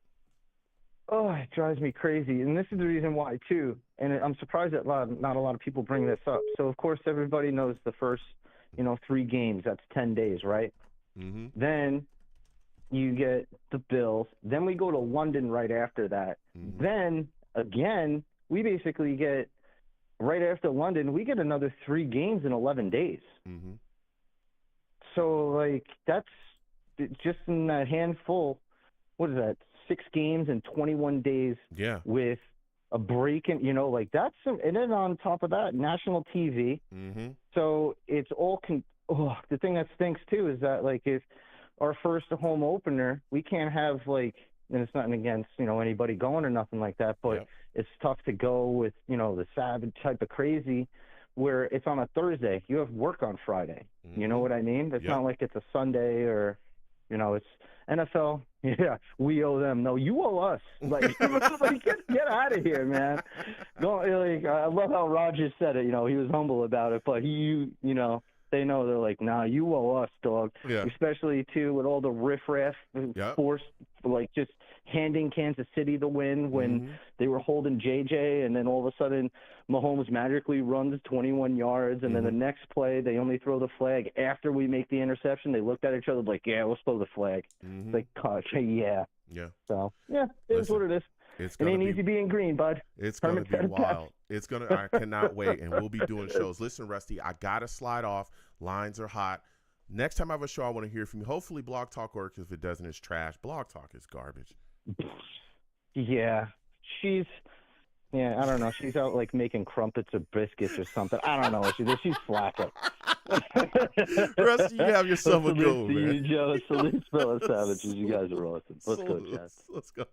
Oh, it drives me crazy. And this is the reason why, too. And I'm surprised that not a lot of people bring this up. So, of course, everybody knows the first, 3 games. That's 10 days, right? Then you get the Bills. Then we go to London right after that. Then, again, we basically get, right after London, we get another 3 games in 11 days. So, like, that's just in that handful. What is that? 6 games in 21 days with a break, and that's and then on top of that, national TV. So it's all the thing that stinks too is that if our first home opener, we can't have and it's nothing against anybody going or nothing like that, but it's tough to go with the savage type of crazy where it's on a Thursday. You have work on Friday. You know what I mean? It's not like it's a Sunday or it's NFL. Yeah, we owe them. No, you owe us. Get out of here, man. I love how Rodgers said it. He was humble about it, but they know they're like, nah, you owe us, dog. Yeah. Especially too with all the riffraff forced, just handing Kansas City the win when they were holding JJ, and then all of a sudden Mahomes magically runs 21 yards, and then the next play they only throw the flag after we make the interception. They looked at each other like, yeah, we'll throw the flag. It's like, gosh, yeah. So, it is what it is. It's It gonna ain't be easy being green, bud. It's going to Hermit be said it best. wild. I cannot wait. And we'll be doing shows. Listen, Rusty, I got to slide off. Lines are hot. Next time I have a show, I want to hear from you. Hopefully Blog Talk works. If it doesn't, it's trash. Blog Talk is garbage. Yeah, she's. Yeah, I don't know. She's out like making crumpets or biscuits or something. I don't know what she does. She's slacking. Rusty, you have yourself a Salute go, to man. you, Joe. Salute, fellow savages. You guys are awesome. Let's go, Chad. Let's go.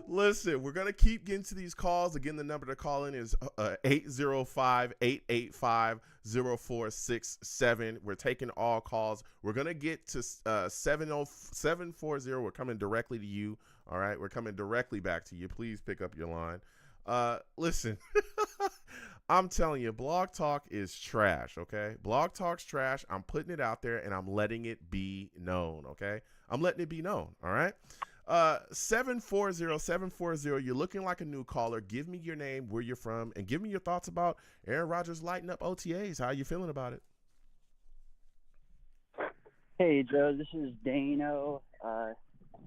Listen, we're going to keep getting to these calls. Again, the number to call in is 805-885-0467. We're taking all calls. We're going to get to 740. We're coming directly to you. All right, we're coming directly back to you. Please pick up your line. Listen, I'm telling you, Blog Talk is trash, okay? Blog Talk's trash. I'm putting it out there, and I'm letting it be known, okay? I'm letting it be known, all right? 740-740, you're looking like a new caller. Give me your name, where you're from, and give me your thoughts about Aaron Rodgers lighting up OTAs. How are you feeling about it? Hey, Joe, this is Dano.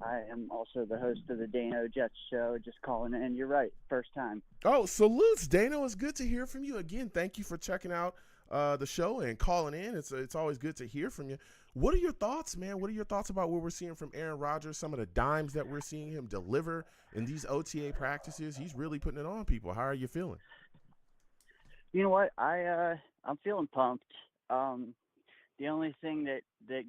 I am also the host of the Dano Jets show, just calling in. You're right, first time. Oh, salutes, Dano. It's good to hear from you. Again, thank you for checking out the show and calling in. It's always good to hear from you. What are your thoughts, man? What are your thoughts about what we're seeing from Aaron Rodgers, some of the dimes that we're seeing him deliver in these OTA practices? He's really putting it on people. How are you feeling? You know what? I'm feeling pumped. The only thing that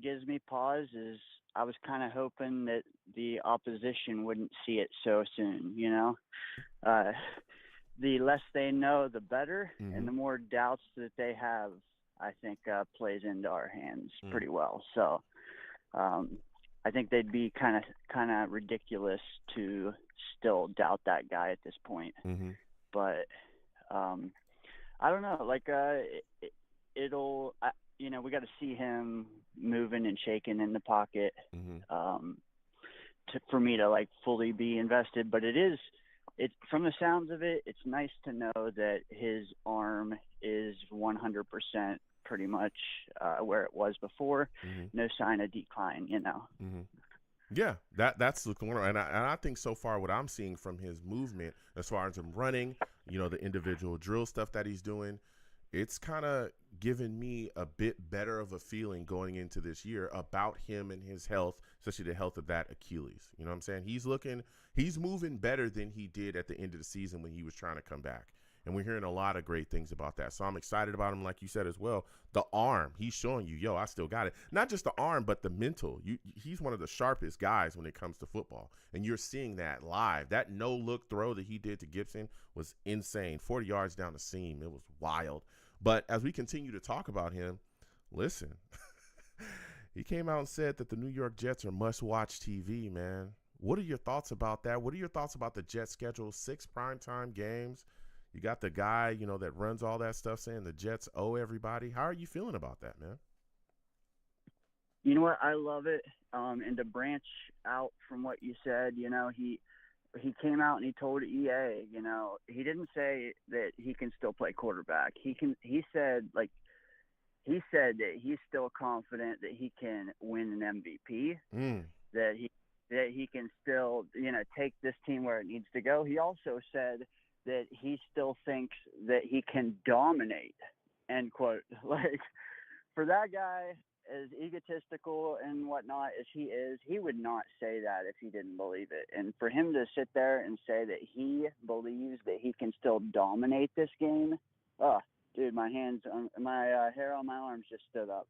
gives me pause is I was kind of hoping that the opposition wouldn't see it so soon, you know? The less they know, the better, and the more doubts that they have, I think plays into our hands pretty well. So I think they'd be kind of ridiculous to still doubt that guy at this point. But I don't know, like it'll we got to see him moving and shaking in the pocket for me to like fully be invested. But it's from the sounds of it, it's nice to know that his arm is 100% pretty much where it was before. No sign of decline, you know. Yeah, that's the corner, and I think so far what I'm seeing from his movement, as far as him running, the individual drill stuff that he's doing, it's kind of given me a bit better of a feeling going into this year about him and his health, especially the health of that Achilles. You know what I'm saying? He's moving better than he did at the end of the season when he was trying to come back. And we're hearing a lot of great things about that. So I'm excited about him, like you said as well. The arm, he's showing you, I still got it. Not just the arm, but the mental. He's one of the sharpest guys when it comes to football. And you're seeing that live. That no-look throw that he did to Gibson was insane. 40 yards down the seam. It was wild. But as we continue to talk about him, listen, he came out and said that the New York Jets are must-watch TV, man. What are your thoughts about that? What are your thoughts about the Jets schedule? 6 primetime games. You got the guy, that runs all that stuff saying the Jets owe everybody. How are you feeling about that, man? You know what? I love it. And to branch out from what you said, he came out and he told EA, he didn't say that he can still play quarterback. He said that he's still confident that he can win an MVP, that he can still, take this team where it needs to go. He also said that he still thinks that he can dominate, end quote. Like, for that guy, as egotistical and whatnot as he is, he would not say that if he didn't believe it. And for him to sit there and say that he believes that he can still dominate this game, oh, dude, my hair on my arms just stood up,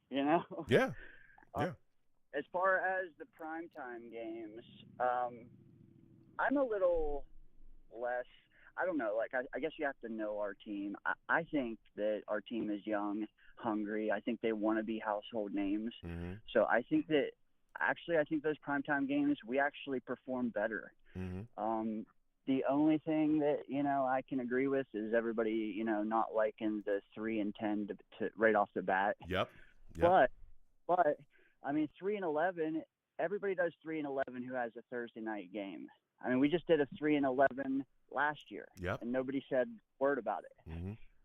Yeah. As far as the primetime games, I'm a little less, I don't know, like I guess you have to know our team. I think that our team is young, hungry. I think they want to be household names. So I think that I think those primetime games, we actually perform better. The only thing that, I can agree with is everybody, not liking the 3-10 to right off the bat. Yep. But I mean, 3-11, everybody does 3-11 who has a Thursday night game. I mean, we just did a 3-11 last year, and nobody said a word about it.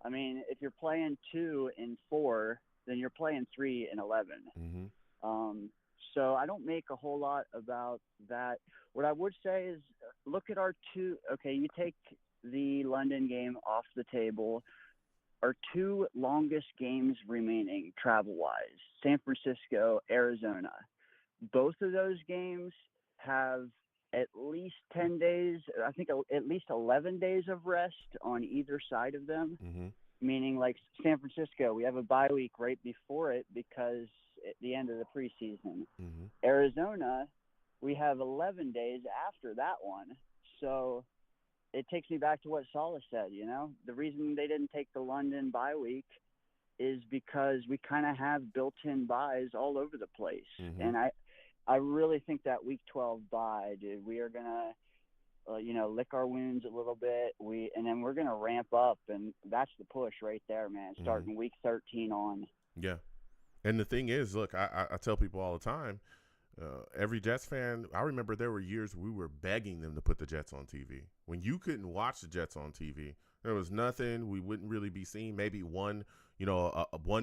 I mean, if you're playing 2-4, then you're playing 3-11. So I don't make a whole lot about that. What I would say is look at our two. Okay, you take the London game off the table. Our two longest games remaining travel-wise, San Francisco, Arizona. Both of those games have at least 10 days, I think at least 11 days of rest on either side of them. Mm-hmm. Meaning, like San Francisco, we have a bye week right before it because at the end of the preseason. Mm-hmm. Arizona, we have 11 days after that one. So it takes me back to what Salah said, you know? The reason they didn't take the London bye week is because we kind of have built-in buys all over the place. Mm-hmm. And I really think that Week 12 bye, dude, we are going to lick our wounds a little bit. And then we're going to ramp up, and that's the push right there, man, starting Week 13 on. Yeah. And the thing is, look, I tell people all the time, every Jets fan, I remember there were years we were begging them to put the Jets on TV. When you couldn't watch the Jets on TV, there was nothing. We wouldn't really be seeing maybe one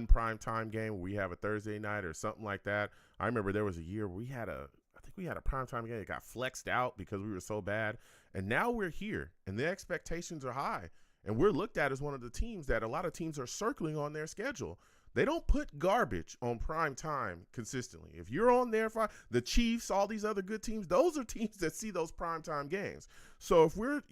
prime time game where we have a Thursday night or something like that. I remember there was a year we had I think we had a primetime game that got flexed out because we were so bad. And now we're here, and the expectations are high. And we're looked at as one of the teams that a lot of teams are circling on their schedule. They don't put garbage on prime time consistently. If you're on there for the Chiefs, all these other good teams, those are teams that see those prime time games. So if we're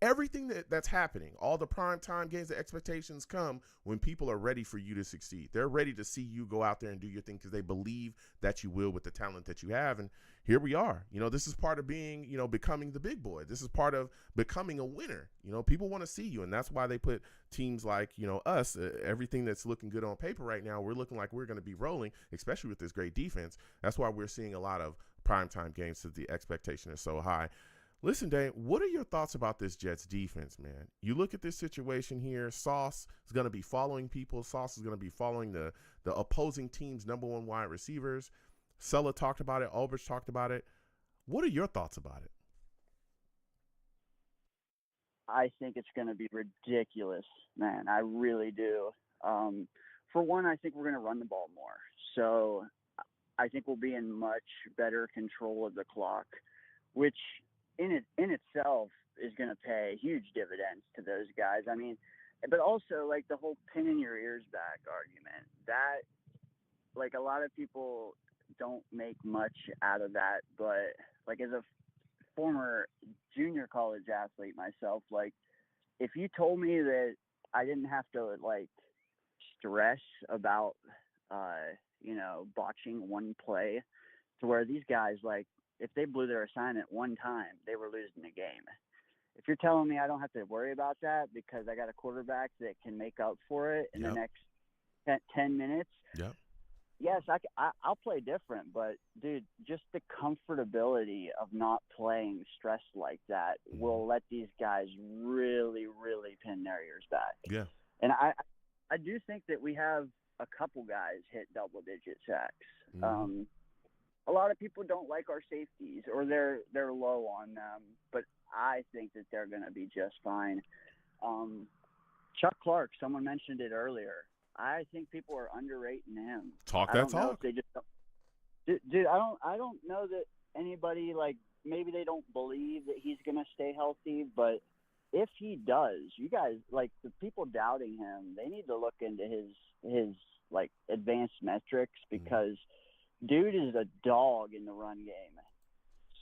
everything that's happening, all the prime time games, the expectations come when people are ready for you to succeed. They're ready to see you go out there and do your thing because they believe that you will with the talent that you have. And here we are. This is part of being, becoming the big boy. This is part of becoming a winner. People want to see you, and that's why they put teams like, us, everything that's looking good on paper right now, we're looking like we're going to be rolling, especially with this great defense. That's why we're seeing a lot of primetime games because the expectation is so high. Listen, Dane, what are your thoughts about this Jets defense, man? You look at this situation here, Sauce is going to be following people. Sauce is going to be following the opposing team's number one wide receivers. Sulla talked about it. Albrecht talked about it. What are your thoughts about it? I think it's going to be ridiculous, man. I really do. For one, I think we're going to run the ball more. So I think we'll be in much better control of the clock, which in itself is going to pay huge dividends to those guys. I mean, but also like the whole pin in your ears back argument, that like a lot of people don't make much out of that. But like as a former junior college athlete myself, like if you told me that I didn't have to like stress about, botching one play to where these guys, like, if they blew their assignment one time, they were losing the game. If you're telling me I don't have to worry about that because I got a quarterback that can make up for it in the next 10 minutes, yes, I'll play different. But, dude, just the comfortability of not playing stressed like that will let these guys really, really pin their ears back. Yeah. And I do think that we have a couple guys hit double-digit sacks. Mm-hmm. A lot of people don't like our safeties or they're low on them, but I think that they're going to be just fine. Chuck Clark, someone mentioned it earlier. I think people are underrating him. Talk that talk. They just don't, dude, I don't know that anybody, like, maybe they don't believe that he's going to stay healthy, but if he does, you guys, like, the people doubting him, they need to look into his like advanced metrics because dude is a dog in the run game.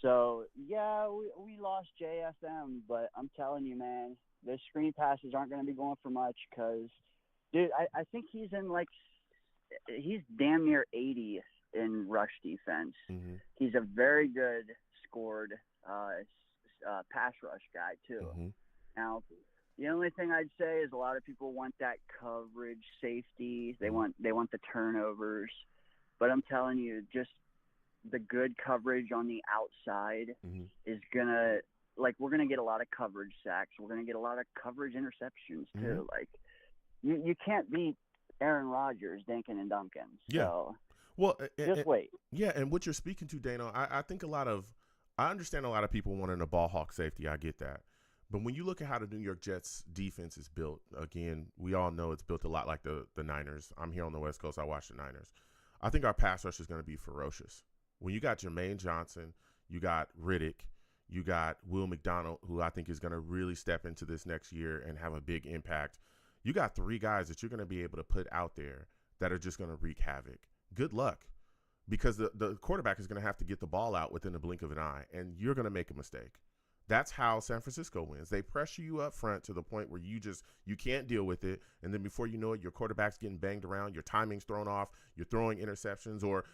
So yeah, we lost JFM, but I'm telling you, man, the screen passes aren't going to be going for much because, dude, I think he's damn near 80 in rush defense. Mm-hmm. He's a very good scored pass rush guy too. Mm-hmm. Now, the only thing I'd say is a lot of people want that coverage safety. They want the turnovers. But I'm telling you, just the good coverage on the outside is going to – like, we're going to get a lot of coverage sacks. We're going to get a lot of coverage interceptions too. Like, you can't beat Aaron Rodgers, Dinkin, and Duncan. So, well, just wait. Yeah, and what you're speaking to, Dano, I think I understand a lot of people wanting a ball hawk safety. I get that. But when you look at how the New York Jets defense is built, again, we all know it's built a lot like the Niners. I'm here on the West Coast. I watch the Niners. I think our pass rush is going to be ferocious. when you got Jermaine Johnson, you got Riddick, you got Will McDonald, who I think is going to really step into this next year and have a big impact. You got 3 guys that you're going to be able to put out there that are just going to wreak havoc. Good luck, because the quarterback is going to have to get the ball out within the blink of an eye, and you're going to make a mistake. That's how San Francisco wins. They pressure you up front to the point where you can't deal with it, and then before you know it, your quarterback's getting banged around, your timing's thrown off, you're throwing interceptions, or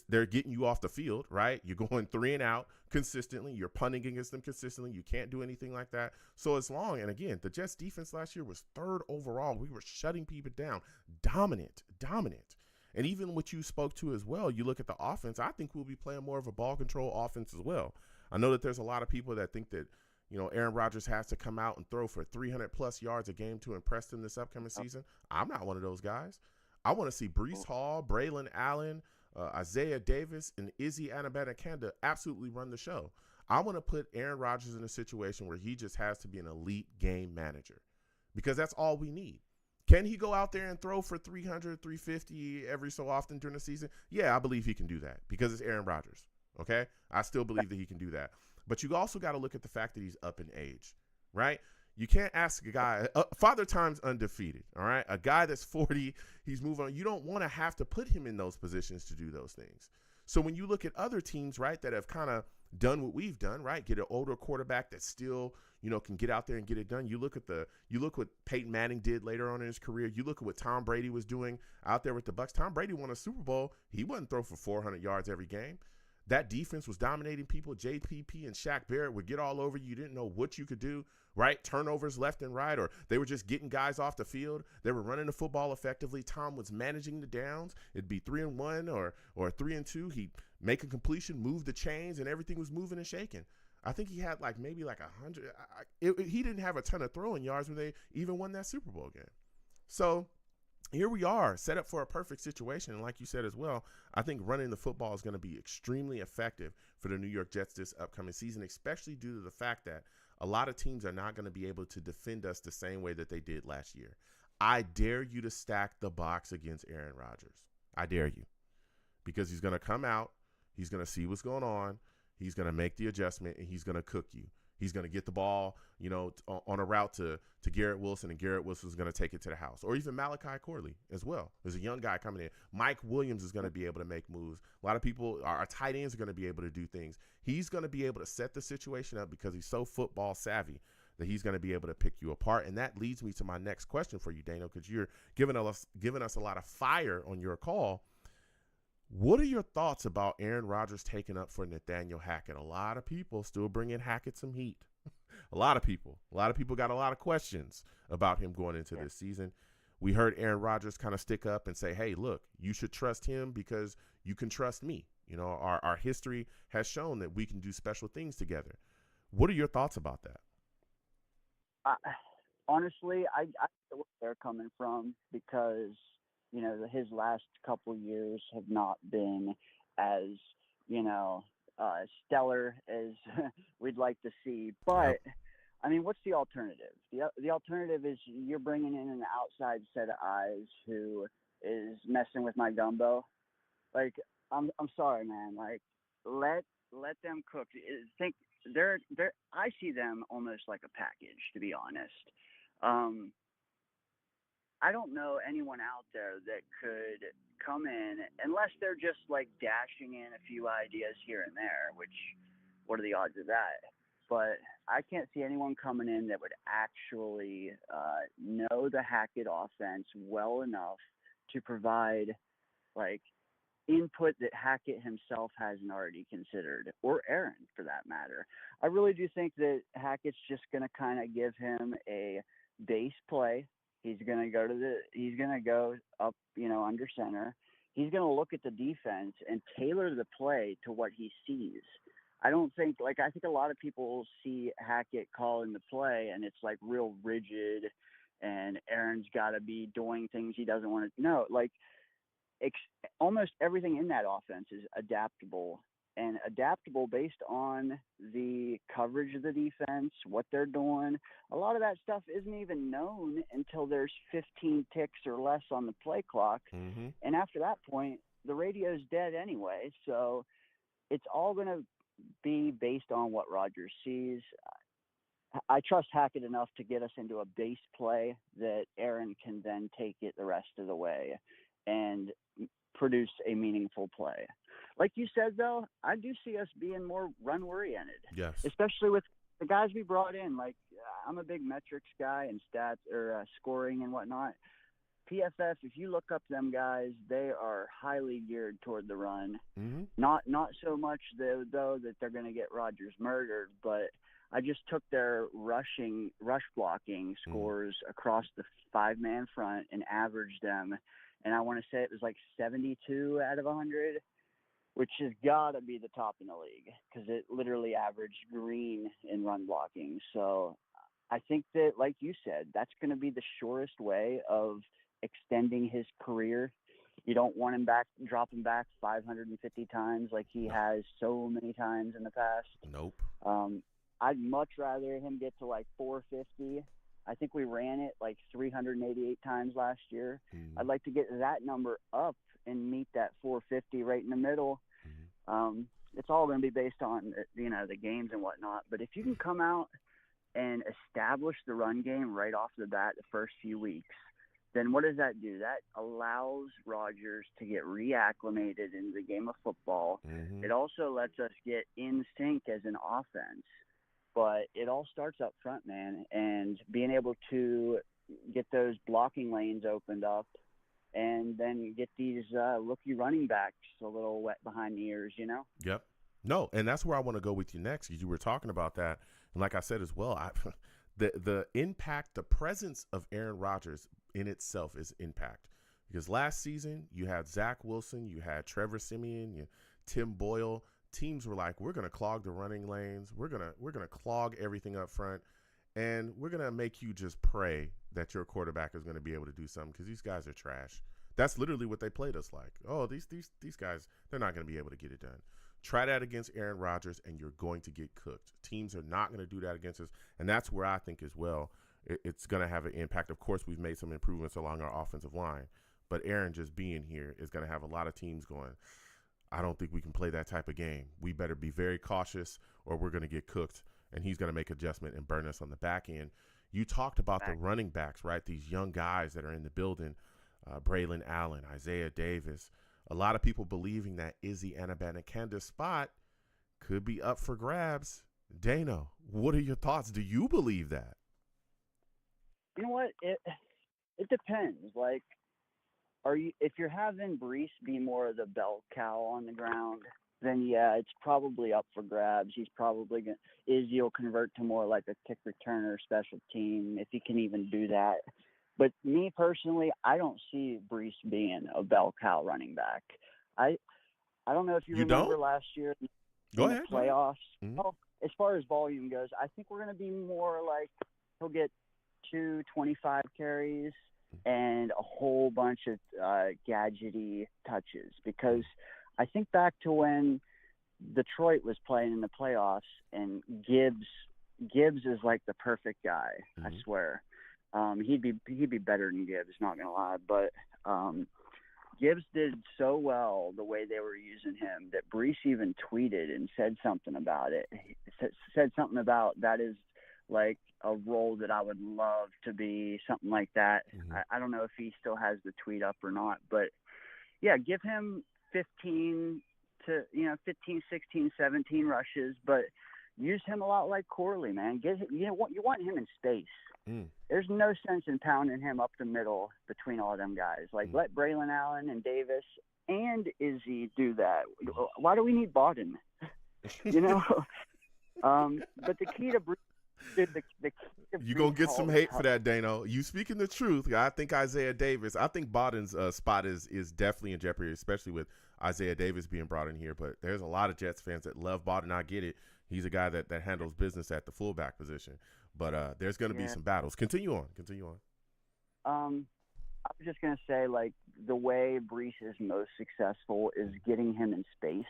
they're getting you off the field, right? You're going 3 and out consistently, you're punting against them consistently, you can't do anything like that. So as long, and again, the Jets defense last year was 3rd overall. We were shutting people down. Dominant. And even what you spoke to as well, you look at the offense, I think we'll be playing more of a ball control offense as well. I know that there's a lot of people that think that, Aaron Rodgers has to come out and throw for 300-plus yards a game to impress them this upcoming season. I'm not one of those guys. I want to see Breece Hall, Braylon Allen, Isaiah Davis, and Izzy Abanikanda absolutely run the show. I want to put Aaron Rodgers in a situation where he just has to be an elite game manager, because that's all we need. Can he go out there and throw for 300, 350 every so often during the season? Yeah, I believe he can do that because it's Aaron Rodgers. Okay? I still believe that he can do that. But you also got to look at the fact that he's up in age, right? You can't ask a guy, Father Time's undefeated, all right? A guy that's 40, he's moving on. You don't want to have to put him in those positions to do those things. So when you look at other teams, right, that have kind of done what we've done, right, get an older quarterback that still, can get out there and get it done. You look what Peyton Manning did later on in his career. You look at what Tom Brady was doing out there with the Bucs. Tom Brady won a Super Bowl. He wouldn't throw for 400 yards every game. That defense was dominating people. JPP and Shaq Barrett would get all over you. You didn't know what you could do, right? Turnovers left and right, or they were just getting guys off the field. They were running the football effectively. Tom was managing the downs. It'd be 3-1 or 3-2. He'd make a completion, move the chains, and everything was moving and shaking. I think he had maybe 100. He didn't have a ton of throwing yards when they even won that Super Bowl game. So here we are, set up for a perfect situation. And like you said as well, I think running the football is going to be extremely effective for the New York Jets this upcoming season, especially due to the fact that a lot of teams are not going to be able to defend us the same way that they did last year. I dare you to stack the box against Aaron Rodgers. I dare you. Because he's going to come out, he's going to see what's going on, he's going to make the adjustment, and he's going to cook you. He's going to get the ball, on a route to Garrett Wilson, and Garrett Wilson's going to take it to the house. Or even Malachi Corley as well. There's a young guy coming in. Mike Williams is going to be able to make moves. A lot of people, our tight ends are going to be able to do things. He's going to be able to set the situation up because he's so football savvy that he's going to be able to pick you apart. And that leads me to my next question for you, Dano, because you're giving us a lot of fire on your call. What are your thoughts about Aaron Rodgers taking up for Nathaniel Hackett? A lot of people still bringing Hackett some heat. A lot of people got a lot of questions about him going into this season. We heard Aaron Rodgers kind of stick up and say, hey, look, you should trust him because you can trust me. Our history has shown that we can do special things together. What are your thoughts about that? Honestly, I get where they're coming from because his last couple years have not been as, stellar as we'd like to see. But, I mean, what's the alternative? The alternative is you're bringing in an outside set of eyes who is messing with my gumbo. I'm sorry, man. Let them cook. I see them almost like a package, to be honest. I don't know anyone out there that could come in, unless they're just dashing in a few ideas here and there, which what are the odds of that? But I can't see anyone coming in that would actually know the Hackett offense well enough to provide input that Hackett himself hasn't already considered, or Aaron for that matter. I really do think that Hackett's just going to kind of give him a base play. He's going to go up, under center. He's going to look at the defense and tailor the play to what he sees. I think a lot of people see Hackett calling the play and it's real rigid and Aaron's got to be doing things he doesn't want to. No, almost everything in that offense is adaptable based on the coverage of the defense, what they're doing. A lot of that stuff isn't even known until there's 15 ticks or less on the play clock. Mm-hmm. And after that point, the radio's dead anyway. So it's all going to be based on what Rodgers sees. I trust Hackett enough to get us into a base play that Aaron can then take it the rest of the way and produce a meaningful play. Like you said, though, I do see us being more run-oriented. Yes. Especially with the guys we brought in. Like, I'm a big metrics guy and stats or scoring and whatnot. PFF, if you look up them guys, they are highly geared toward the run. Mm-hmm. Not so much, though, that they're going to get Rodgers murdered, but I just took their rush blocking scores across the 5-man front and averaged them, and I want to say it was like 72 out of 100, which has got to be the top in the league because it literally averaged green in run blocking. So I think that, like you said, that's going to be the surest way of extending his career. You don't want him dropping back 550 times like he has so many times in the past. Nope. I'd much rather him get to like 450. I think we ran it like 388 times last year. I'd like to get that number up and meet that 450 right in the middle. It's all going to be based on, the games and whatnot. But if you can come out and establish the run game right off the bat the first few weeks, then what does that do? That allows Rodgers to get reacclimated into the game of football. It also lets us get in sync as an offense. But it all starts up front, man, and being able to get those blocking lanes opened up and then get these rookie running backs a little wet behind the ears, Yep. No, and that's where I want to go with you next because you were talking about that. And like I said as well, the impact, the presence of Aaron Rodgers in itself is impact. Because last season you had Zach Wilson, you had Trevor Siemian, Tim Boyle. Teams were like, we're going to clog the running lanes. We're going to clog everything up front. And we're going to make you just pray that your quarterback is going to be able to do something because these guys are trash. That's literally what they played us like. Oh, these guys, they're not going to be able to get it done. Try that against Aaron Rodgers, and you're going to get cooked. Teams are not going to do that against us. And that's where I think as well it's going to have an impact. Of course, we've made some improvements along our offensive line. But Aaron just being here is going to have a lot of teams going, I don't think we can play that type of game. We better be very cautious or we're going to get cooked. And he's going to make adjustment and burn us on the back end. You talked about the running backs, right? These young guys that are in the building, Braylon Allen, Isaiah Davis. A lot of people believing that Izzy Anabanika's spot could be up for grabs. Dano, what are your thoughts? Do you believe that? You know what? It depends. Like, if you're having Brees be more of the bell cow on the ground, then yeah, it's probably up for grabs. He's probably Izzy will convert to more like a kick returner, special team, if he can even do that. But me personally, I don't see Brees being a bell cow running back. I don't know if you remember last year in the playoffs. Well, as far as volume goes, I think we're going to be more like he'll get 225 carries and a whole bunch of gadgety touches, because I think back to when Detroit was playing in the playoffs and Gibbs is like the perfect guy. I swear. He'd be better than Gibbs, not gonna lie, but Gibbs did so well the way they were using him that Brees even tweeted and said something about it. He said something about that is like a role that I would love to be, something like that. I don't know if he still has the tweet up or not, but yeah, give him 15, 16, 17 rushes, but use him a lot like Corley, man. You want him in space. There's no sense in pounding him up the middle between all them guys. Like, let Braylon Allen and Davis and Izzy do that. Why do we need Bodden? But the key to you're going to get some hate for that, Dano. You speaking the truth. I think Isaiah Davis, I think Bodden's spot is definitely in jeopardy, especially with Isaiah Davis being brought in here. But there's a lot of Jets fans that love Bodden. I get it. He's a guy that handles business at the fullback position. But there's going to be some battles. Continue on. I was just going to say, like, the way Brees is most successful is getting him in space.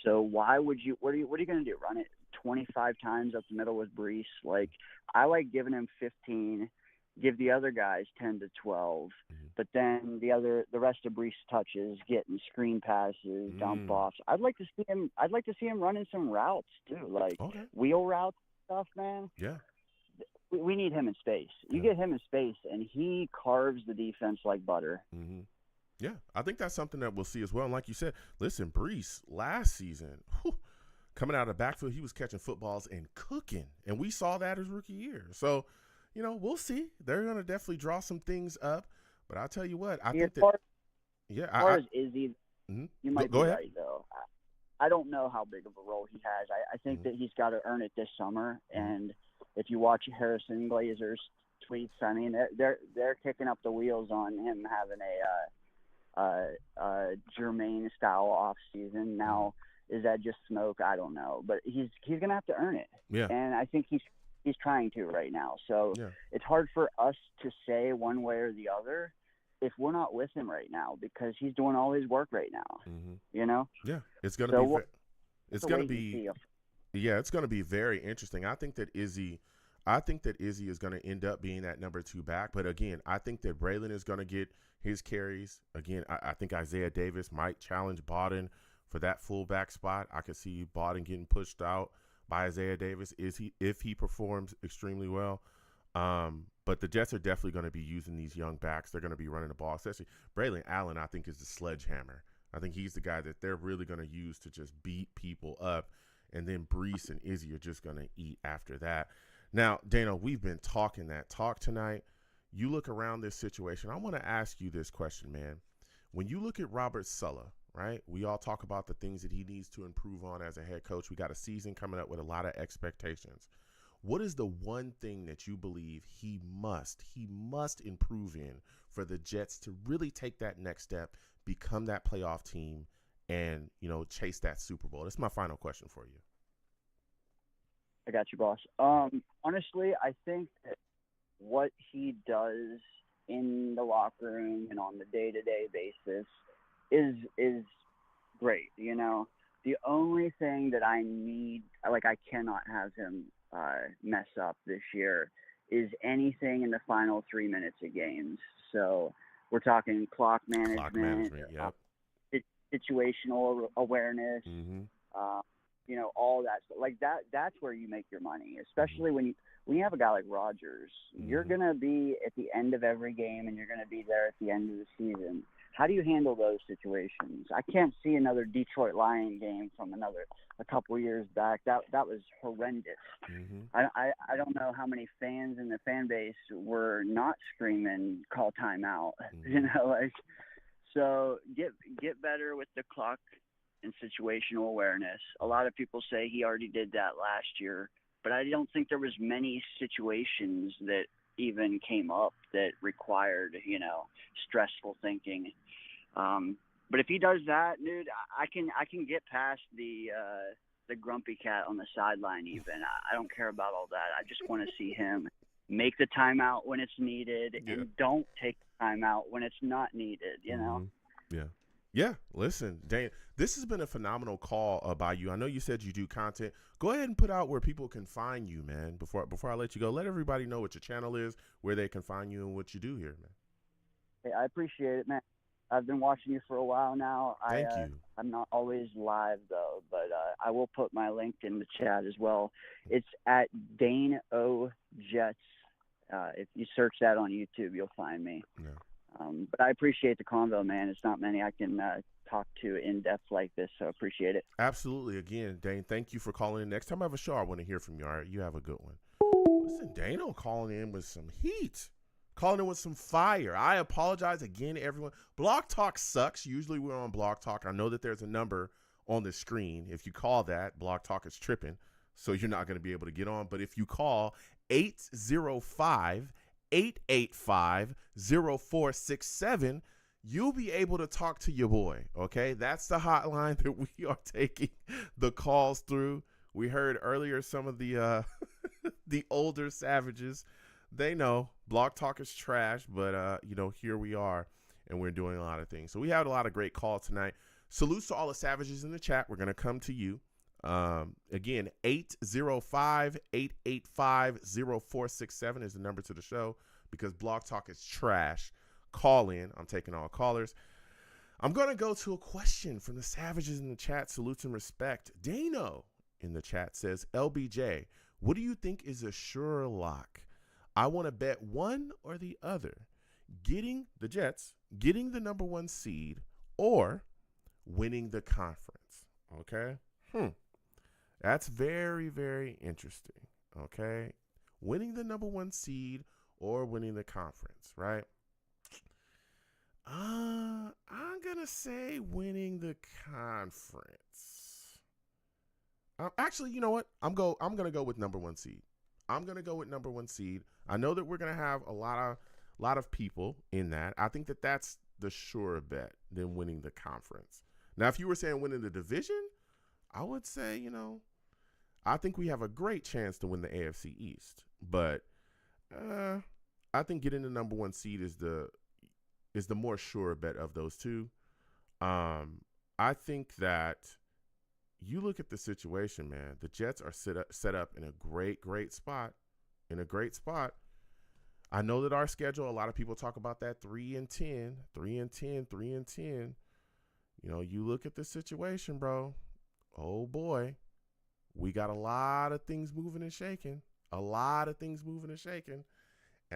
So why would you – what are you going to do, run it 25 times up the middle with Brees? Like, I like giving him 15 give the other guys 10 to 12, but then the rest of Brees touches, getting screen passes, dump offs. I'd like to see him running some routes too, like wheel routes stuff, man. Yeah. We need him in space. You get him in space, and he carves the defense like butter. Mm-hmm. Yeah, I think that's something that we'll see as well. And like you said, listen, Brees last season, coming out of the backfield, he was catching footballs and cooking, and we saw that his rookie year. So, we'll see. They're going to definitely draw some things up. But I'll tell you what, I think that – yeah, as far as Izzy, you might be right, though. I don't know how big of a role he has. I think that he's got to earn it this summer. And if you watch Harrison Glazer's tweets, I mean, they're kicking up the wheels on him having a Jermaine style off season. Now, is that just smoke? I don't know, but he's gonna have to earn it. Yeah. And I think he's trying to right now. So it's hard for us to say one way or the other if we're not with him right now, because he's doing all his work right now. Yeah, it's gonna it's gonna be very interesting. I think that Izzy is going to end up being that number 2 back. But again, I think that Braylon is going to get his carries. Again, I think Isaiah Davis might challenge Bawden for that fullback spot. I could see Bawden getting pushed out by Isaiah Davis if he performs extremely well. But the Jets are definitely going to be using these young backs. They're going to be running the ball, especially Braylon Allen, I think, is the sledgehammer. I think he's the guy that they're really going to use to just beat people up. And then Brees and Izzy are just going to eat after that. Now, Dana, we've been talking that talk tonight. You look around this situation. I want to ask you this question, man. When you look at Robert Saleh, right, we all talk about the things that he needs to improve on as a head coach. We got a season coming up with a lot of expectations. What is the one thing that you believe he must improve in for the Jets to really take that next step, become that playoff team, and, chase that Super Bowl? That's my final question for you. I got you, boss. Honestly, I think that what he does in the locker room and on the day-to-day basis is great. The only thing that I need, I cannot have him mess up this year, is anything in the final 3 minutes of games. So we're talking clock management, situational awareness. All that stuff. That's where you make your money, especially when you have a guy like Rodgers. You're going to be at the end of every game, and you're going to be there at the end of the season. How do you handle those situations? I can't see another Detroit Lion game from a couple years back. That was horrendous. I don't know how many fans in the fan base were not screaming, call timeout. So get better with the clock and situational awareness. A lot of people say he already did that last year, but I don't think there was many situations that even came up that required, stressful thinking. But if he does that, dude, I can get past the grumpy cat on the sideline even. I don't care about all that. I just want to see him make the timeout when it's needed and don't take the timeout when it's not needed, Yeah, listen, Dane, this has been a phenomenal call by you. I know you said you do content. Go ahead and put out where people can find you, man. Before I let you go, let everybody know what your channel is, where they can find you, and what you do here, man. Hey, I appreciate it, man. I've been watching you for a while now. Thank you. I'm not always live, though, but I will put my link in the chat as well. It's at Dane O. Jets. If you search that on YouTube, you'll find me. Yeah. But I appreciate the convo, man. It's not many I can talk to in depth like this, so appreciate it. Absolutely. Again, Dane, thank you for calling in. Next time I have a show, I want to hear from you. All right, you have a good one. Listen, Dano calling in with some heat, calling in with some fire. I apologize again, everyone. Blog Talk sucks. Usually we're on Blog Talk. I know that there's a number on the screen. If you call that, Blog Talk is tripping, so you're not going to be able to get on. But if you call 805-885-0467, you'll be able to talk to your boy, okay? That's the hotline that we are taking the calls through. We heard earlier some of the the older savages. They know Blog Talk is trash, but, here we are, and we're doing a lot of things. So we had a lot of great calls tonight. Salutes to all the savages in the chat. We're going to come to you. Again, 805-885-0467 is the number to the show. because Blog Talk is trash, call in. I'm taking all callers. I'm going to go to a question from the Savages in the chat. Salutes and respect. Dano in the chat says, LBJ, what do you think is a sure lock? I want to bet one or the other. Getting the Jets, getting the number 1 seed, or winning the conference. Okay? That's very, very interesting. Okay? Winning the number 1 seed or winning the conference, right? I'm going to say winning the conference. Actually, you know what? I'm going to go with number 1 seed. I'm going to go with number 1 seed. I know that we're going to have a lot of people in that. I think that that's the sure bet than winning the conference. Now, if you were saying winning the division, I would say, I think we have a great chance to win the AFC East. But I think getting the number 1 seed is the more sure bet of those two. I think that you look at the situation, man. The Jets are set up in a great spot. I know that our schedule, a lot of people talk about that 3-10. You look at the situation, bro. Oh boy, we got a lot of things moving and shaking. And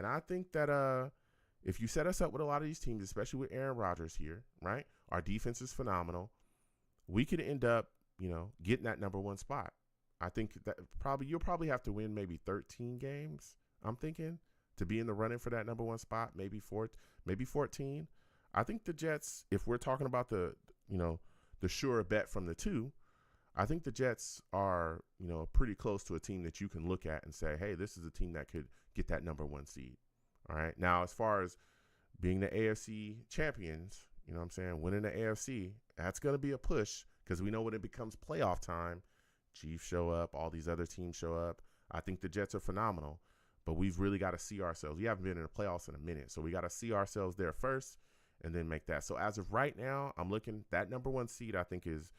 I think that if you set us up with a lot of these teams, especially with Aaron Rodgers here, right? Our defense is phenomenal. We could end up, getting that number 1 spot. I think that you'll probably have to win maybe 13 games, I'm thinking, to be in the running for that number 1 spot, maybe 14. I think the Jets, if we're talking about the sure bet from the two, I think the Jets are, pretty close to a team that you can look at and say, hey, this is a team that could get that number 1 seed. All right. Now, as far as being the AFC champions, winning the AFC, that's going to be a push because we know when it becomes playoff time, Chiefs show up, all these other teams show up. I think the Jets are phenomenal, but we've really got to see ourselves. We haven't been in the playoffs in a minute, so we got to see ourselves there first and then make that. So as of right now, I'm looking that number 1 seed. I think is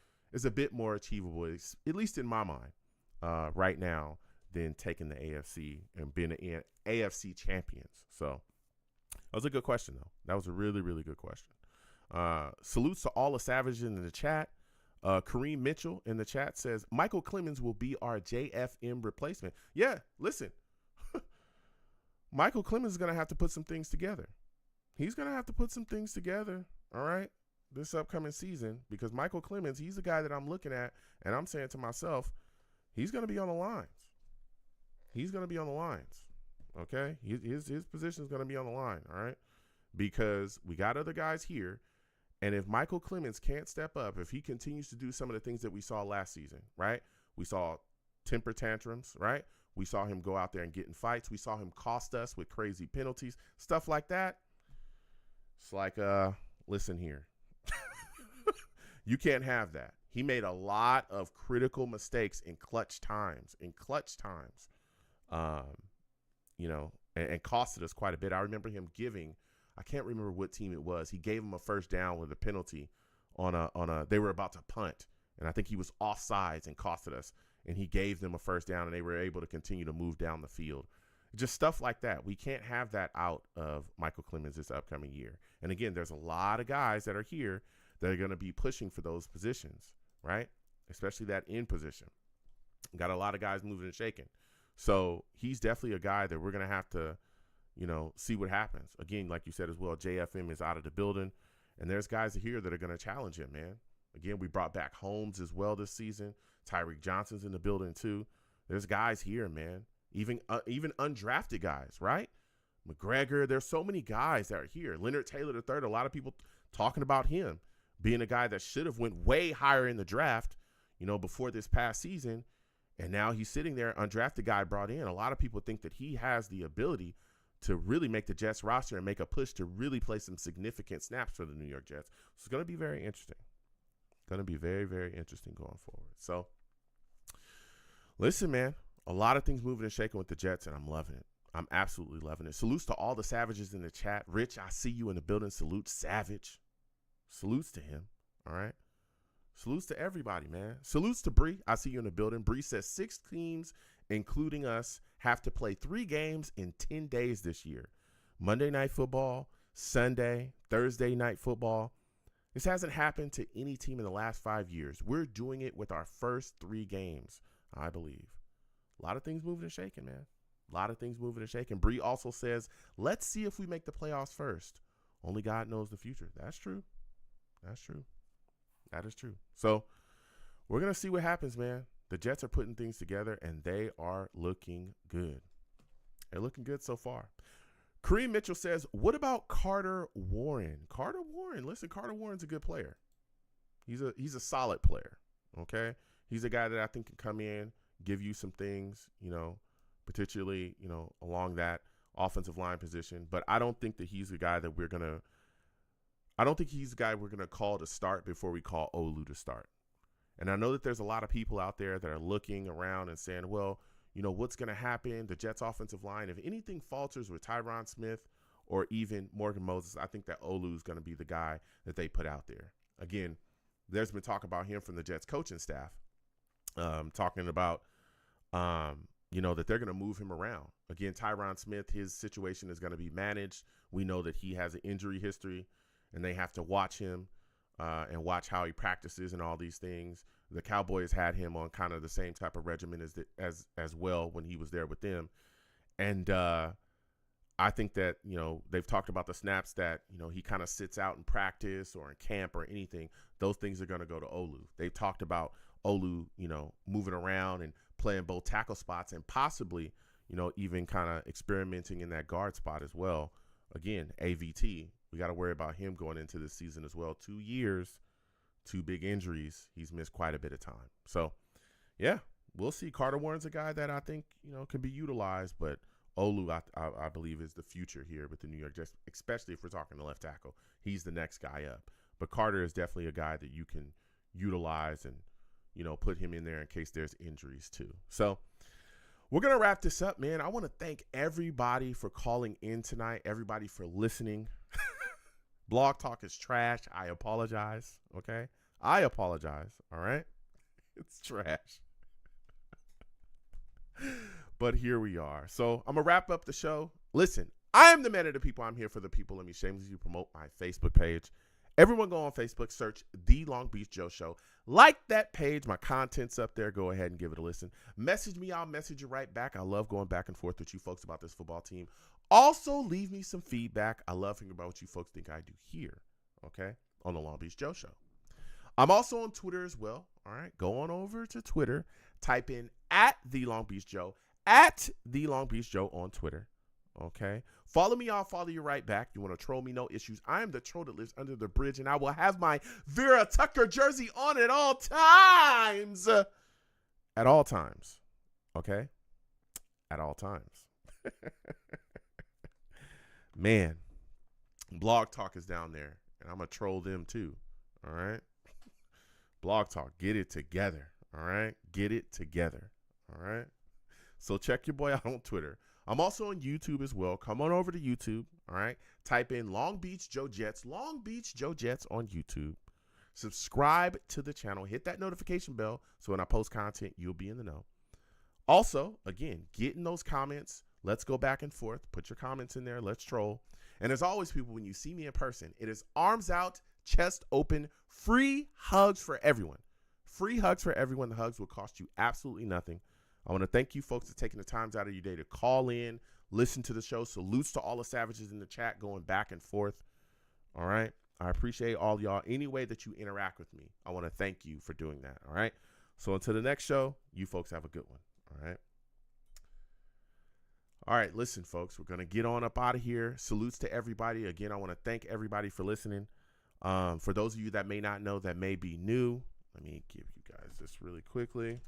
a bit more achievable, at least in my mind, right now, than taking the AFC and being the AFC champions. So that was a good question, though. That was a really, really good question. Salutes to all the Savages in the chat. Kareem Mitchell in the chat says, Michael Clemens will be our JFM replacement. Yeah, listen. Michael Clemens is going to have to put some things together. He's going to have to put some things together, all right, this upcoming season, because Michael Clemens, he's the guy that I'm looking at, and I'm saying to myself, he's going to be on the lines. Okay? His position is going to be on the line, all right, because we got other guys here. And if Michael Clemens can't step up, if he continues to do some of the things that we saw last season, right? We saw temper tantrums, right? We saw him go out there and get in fights. We saw him cost us with crazy penalties, stuff like that. It's like, listen here. You can't have that. He made a lot of critical mistakes in clutch times, and costed us quite a bit. I remember him giving, I can't remember what team it was. He gave him a first down with a penalty they were about to punt. And I think he was offsides and costed us. And he gave them a first down and they were able to continue to move down the field. Just stuff like that. We can't have that out of Michael Clemens this upcoming year. And again, there's a lot of guys that are here that are going to be pushing for those positions, right? Especially that end position. Got a lot of guys moving and shaking. So he's definitely a guy that we're going to have to, see what happens. Again, like you said as well, JFM is out of the building, and there's guys here that are going to challenge him, man. Again, we brought back Holmes as well this season. Tyreek Johnson's in the building too. There's guys here, man. Even undrafted guys, right? McGregor, there's so many guys that are here. Leonard Taylor III, a lot of people talking about him being a guy that should have went way higher in the draft, before this past season. And now he's sitting there, undrafted guy brought in. A lot of people think that he has the ability to really make the Jets roster and make a push to really play some significant snaps for the New York Jets. So it's going to be very interesting. Going to be very, very interesting going forward. So, listen, man, a lot of things moving and shaking with the Jets, and I'm loving it. I'm absolutely loving it. Salutes to all the Savages in the chat. Rich, I see you in the building. Salute, Savage. Salutes to him, all right? Salutes to everybody, man. Salutes to Bree. I see you in the building. Bree says 6 teams, including us, have to play 3 games in 10 days this year. Monday Night Football, Sunday, Thursday Night Football. This hasn't happened to any team in the last 5 years. We're doing it with our first 3 games, I believe. A lot of things moving and shaking, man. A lot of things moving and shaking. Bree also says, let's see if we make the playoffs first. Only God knows the future. That's true. That's true. That is true. So we're going to see what happens, man. The Jets are putting things together, and they are looking good. They're looking good so far. Kareem Mitchell says, what about Carter Warren? Carter Warren. Listen, Carter Warren's a good player. He's a solid player, okay? He's a guy that I think can come in, give you some things, potentially, along that offensive line position. But I don't think that he's the guy that we're going to call to start before we call Olu to start. And I know that there's a lot of people out there that are looking around and saying, well, what's going to happen? The Jets offensive line, if anything falters with Tyron Smith or even Morgan Moses, I think that Olu is going to be the guy that they put out there. Again, there's been talk about him from the Jets coaching staff, talking about, that they're going to move him around. Again, Tyron Smith, his situation is going to be managed. We know that he has an injury history, and they have to watch him and watch how he practices and all these things. The Cowboys had him on kind of the same type of regimen as well when he was there with them. And I think that, they've talked about the snaps that, he kind of sits out in practice or in camp or anything. Those things are going to go to Olu. They've talked about Olu, moving around and playing both tackle spots and possibly, even kind of experimenting in that guard spot as well. Again, AVT, we got to worry about him going into this season as well. 2 years, 2 big injuries. He's missed quite a bit of time. So, yeah, we'll see. Carter Warren's a guy that I think, can be utilized, but Olu, I believe, is the future here with the New York Jets, especially if we're talking the left tackle. He's the next guy up. But Carter is definitely a guy that you can utilize and, put him in there in case there's injuries too. So we're going to wrap this up, man. I want to thank everybody for calling in tonight, everybody for listening. Blog Talk is trash. I apologize, okay? I apologize, all right? It's trash. But here we are. So I'm going to wrap up the show. Listen, I am the man of the people. I'm here for the people. Let me shamelessly promote my Facebook page. Everyone go on Facebook, search The Long Beach Joe Show. Like that page. My content's up there. Go ahead and give it a listen. Message me. I'll message you right back. I love going back and forth with you folks about this football team. Also, leave me some feedback. I love hearing about what you folks think I do here, okay, on The Long Beach Joe Show. I'm also on Twitter as well, all right? Go on over to Twitter. Type in @The Long Beach Joe, @The Long Beach Joe on Twitter, okay? Follow me, I'll follow you right back. You want to troll me, no issues. I am the troll that lives under the bridge, and I will have my Vera Tucker jersey on at all times. At all times, okay? At all times. Man, Blog Talk is down there, and I'm going to troll them too, all right? Blog Talk, get it together, all right? Get it together, all right? So check your boy out on Twitter. I'm also on YouTube as well. Come on over to YouTube, all right? Type in Long Beach Joe Jets, Long Beach Joe Jets on YouTube. Subscribe to the channel. Hit that notification bell so when I post content, you'll be in the know. Also, again, get in those comments. Let's go back and forth. Put your comments in there. Let's troll. And as always, people, when you see me in person, it is arms out, chest open, free hugs for everyone. Free hugs for everyone. The hugs will cost you absolutely nothing. I want to thank you folks for taking the times out of your day to call in, listen to the show. Salutes to all the savages in the chat going back and forth. All right. I appreciate all y'all. Any way that you interact with me, I want to thank you for doing that. All right. So until the next show, you folks have a good one. All right. All right, listen, folks, we're going to get on up out of here. Salutes to everybody. Again, I want to thank everybody for listening. For those of you that may not know, that may be new, let me give you guys this really quickly. !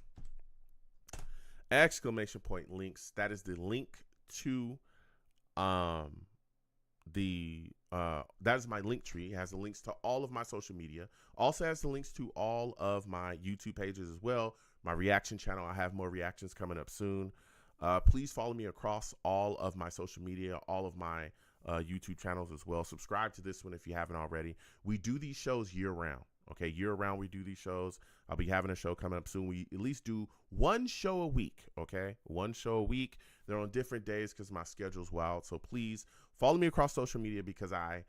Links. That is the link to that is my link tree. It has the links to all of my social media. Also has the links to all of my YouTube pages as well. My reaction channel. I have more reactions coming up soon. Please follow me across all of my social media, all of my YouTube channels as well. Subscribe to this one if you haven't already. We do these shows year round. Okay, year round we do these shows. I'll be having a show coming up soon. We at least do one show a week, okay? One show a week. They're on different days because my schedule's wild. So please follow me across social media because I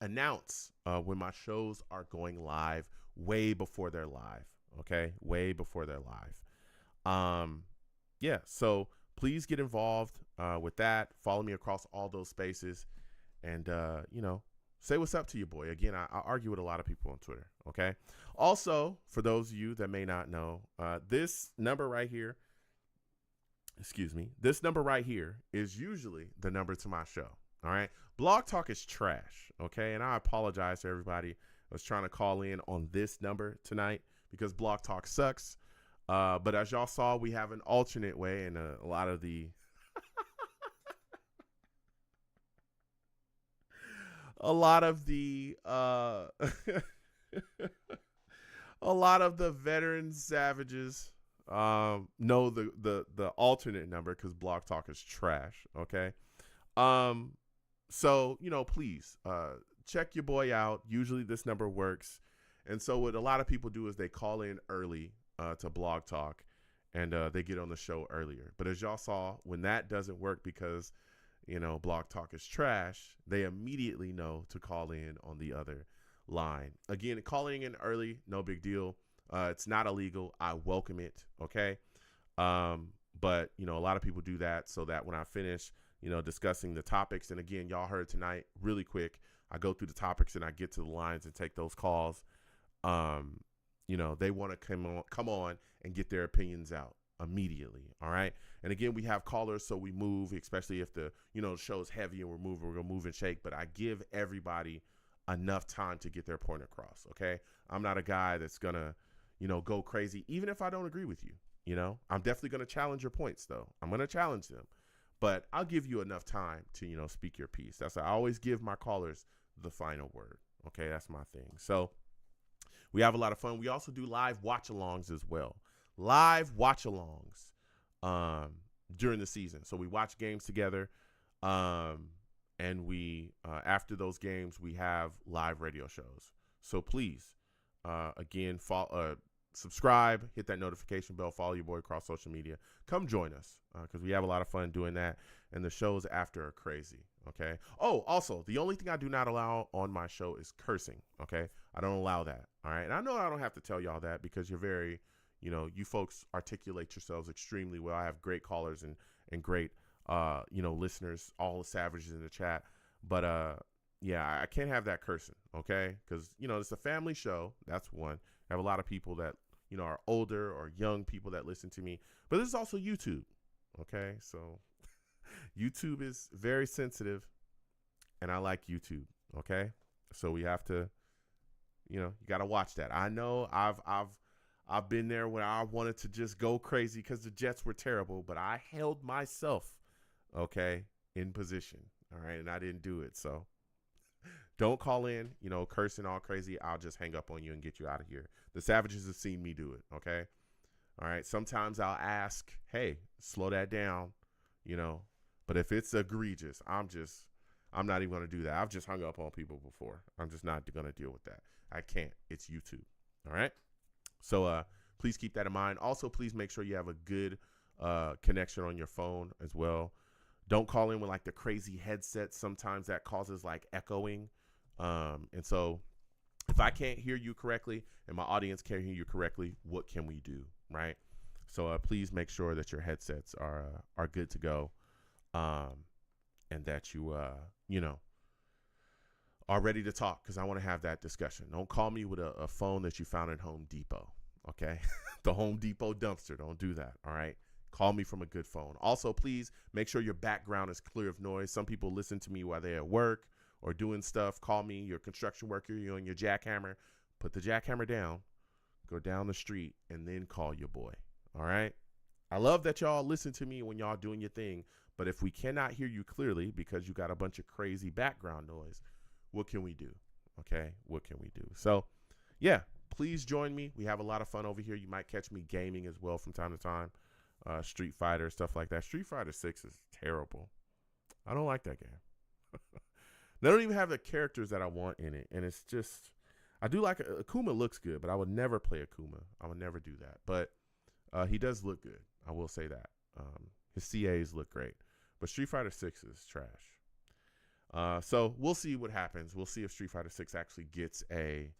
announce when my shows are going live way before they're live, okay? Way before they're live. Yeah, so please get involved with that. Follow me across all those spaces and, say what's up to your boy. Again, I argue with a lot of people on Twitter, okay? Also, for those of you that may not know, this number right here, this number right here is usually the number to my show, all right? Blog Talk is trash, okay? And I apologize to everybody that was trying to call in on this number tonight because Blog Talk sucks. But as y'all saw, we have an alternate way, and a lot of the a lot of the veteran savages know the alternate number because Blog Talk is trash. Okay, so please check your boy out. Usually this number works, and so what a lot of people do is they call in early to Blog Talk, and they get on the show earlier. But as y'all saw, when that doesn't work because Blog Talk is trash, they immediately know to call in on the other line. Again, calling in early, no big deal. It's not illegal. I welcome it. Okay. But a lot of people do that so that when I finish, discussing the topics, and again, y'all heard tonight really quick, I go through the topics and I get to the lines and take those calls. They want to come on and get their opinions out immediately. All right. And again, we have callers, so we move, especially if the show's heavy and we're gonna move and shake. But I give everybody enough time to get their point across. Okay. I'm not a guy that's gonna go crazy, even if I don't agree with you. I'm definitely gonna challenge your points, though. I'm gonna challenge them, but I'll give you enough time to speak your piece. That's why I always give my callers the final word. Okay, that's my thing. So we have a lot of fun. We also do live watch-alongs as well. Live watch-alongs during the season. So we watch games together, and we after those games we have live radio shows. So please, again, subscribe, hit that notification bell, follow your boy across social media. Come join us because we have a lot of fun doing that, and the shows after are crazy. Okay. Oh, also, the only thing I do not allow on my show is cursing. Okay, I don't allow that. All right, and I know I don't have to tell y'all that because you're very, you folks articulate yourselves extremely well. I have great callers and great, listeners, all the savages in the chat. But yeah, I can't have that cursing. Okay, because it's a family show. That's one. I have a lot of people that are older or young people that listen to me, but this is also YouTube. Okay, so YouTube is very sensitive, and I like YouTube. Okay, so we have to, you got to watch that. I know I've been there when I wanted to just go crazy because the Jets were terrible, but I held myself, okay, in position. All right, and I didn't do it. So don't call in, cursing all crazy. I'll just hang up on you and get you out of here. The Savages have seen me do it. Okay. All right. Sometimes I'll ask, hey, slow that down, but if it's egregious, I'm not even going to do that. I've just hung up on people before. I'm just not going to deal with that. I can't. It's YouTube. All right. So please keep that in mind. Also, please make sure you have a good connection on your phone as well. Don't call in with like the crazy headset. Sometimes that causes like echoing. And so if I can't hear you correctly and my audience can't hear you correctly, what can we do? Right. So please make sure that your headsets are good to go. And that you, are ready to talk because I want to have that discussion. Don't call me with a phone that you found at Home Depot. Okay. The Home Depot dumpster. Don't do that. All right. Call me from a good phone. Also, please make sure your background is clear of noise. Some people listen to me while they're at work or doing stuff. Call me, you're a construction worker, you're on your jackhammer. Put the jackhammer down, go down the street, and then call your boy. All right? I love that y'all listen to me when y'all doing your thing, but if we cannot hear you clearly because you got a bunch of crazy background noise, what can we do? Okay? What can we do? So, yeah, please join me. We have a lot of fun over here. You might catch me gaming as well from time to time. Street Fighter, stuff like that. Street Fighter 6 is terrible. I don't like that game. They don't even have the characters that I want in it, and it's just, I do like Akuma looks good, but I would never play Akuma. I would never do that. But he does look good. I will say that. His CAs look great. But Street Fighter 6 is trash. So we'll see what happens. We'll see if Street Fighter 6 actually gets a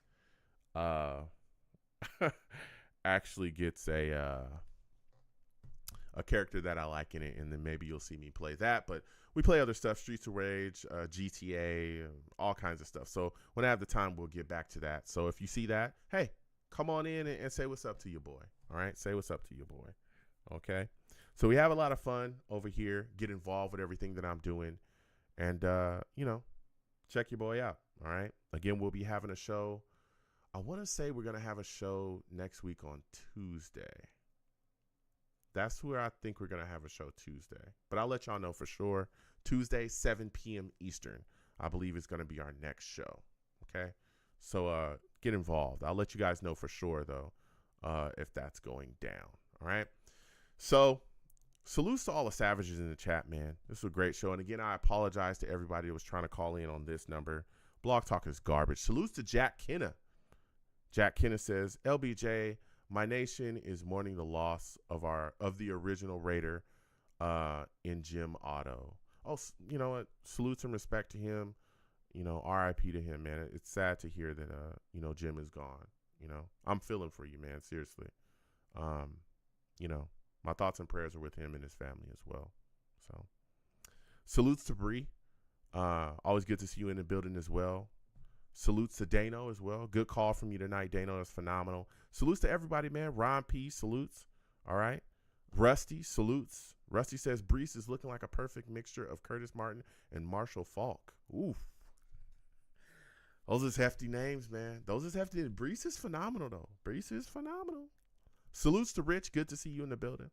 a character that I like in it, and then maybe you'll see me play that. But we play other stuff, Streets of Rage, GTA, all kinds of stuff. So when I have the time, we'll get back to that. So if you see that, hey, come on in and say what's up to your boy. All right, say what's up to your boy. Okay, so we have a lot of fun over here. Get involved with everything that I'm doing, and check your boy out. All right. Again, we'll be having a show. I want to say we're gonna have a show next week on Tuesday. That's where I think we're going to have a show Tuesday. But I'll let y'all know for sure. Tuesday, 7 p.m. Eastern, I believe is going to be our next show. Okay? So get involved. I'll let you guys know for sure, though, if that's going down. All right? So salutes to all the savages in the chat, man. This was a great show. And again, I apologize to everybody that was trying to call in on this number. Blog Talk is garbage. Salutes to Jack Kenna. Jack Kenna says, LBJ, my nation is mourning the loss of the original Raider in Jim Otto. Oh, you know what? Salutes and respect to him. R.I.P. to him, man. It's sad to hear that Jim is gone. I'm feeling for you, man. Seriously. My thoughts and prayers are with him and his family as well. So, salutes to Bree. Always good to see you in the building as well. Salutes to Dano as well. Good call from you tonight, Dano. That's phenomenal. Salutes to everybody, man. Ron P, salutes. All right. Rusty, salutes. Rusty says, Brees is looking like a perfect mixture of Curtis Martin and Marshall Faulk. Oof. Those is hefty names, man. Those is hefty. Brees is phenomenal, though. Brees is phenomenal. Salutes to Rich. Good to see you in the building.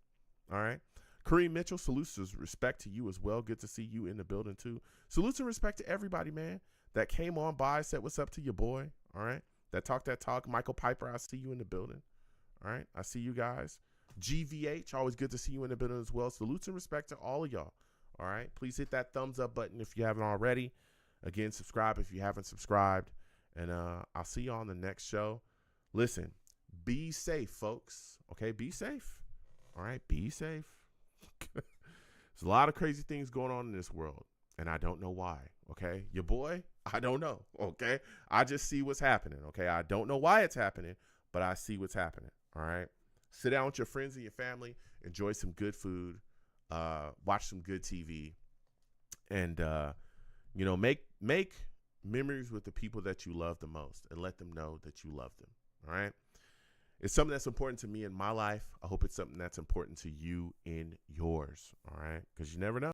All right. Kareem Mitchell, salutes to respect to you as well. Good to see you in the building, too. Salutes and respect to everybody, man, that came on by, said what's up to your boy, all right? That talk. Michael Piper, I see you in the building, all right? I see you guys. GVH, always good to see you in the building as well. Salutes and respect to all of y'all, all right? Please hit that thumbs up button if you haven't already. Again, subscribe if you haven't subscribed. And I'll see you on the next show. Listen, be safe, folks, okay? Be safe, all right? Be safe. There's a lot of crazy things going on in this world, and I don't know why. Okay, your boy, I don't know. Okay, I just see what's happening. Okay, I don't know why it's happening, but I see what's happening. All right, sit down with your friends and your family, enjoy some good food, watch some good TV, and make memories with the people that you love the most, and let them know that you love them. All right, it's something that's important to me in my life. I hope it's something that's important to you in yours. All right, because you never know.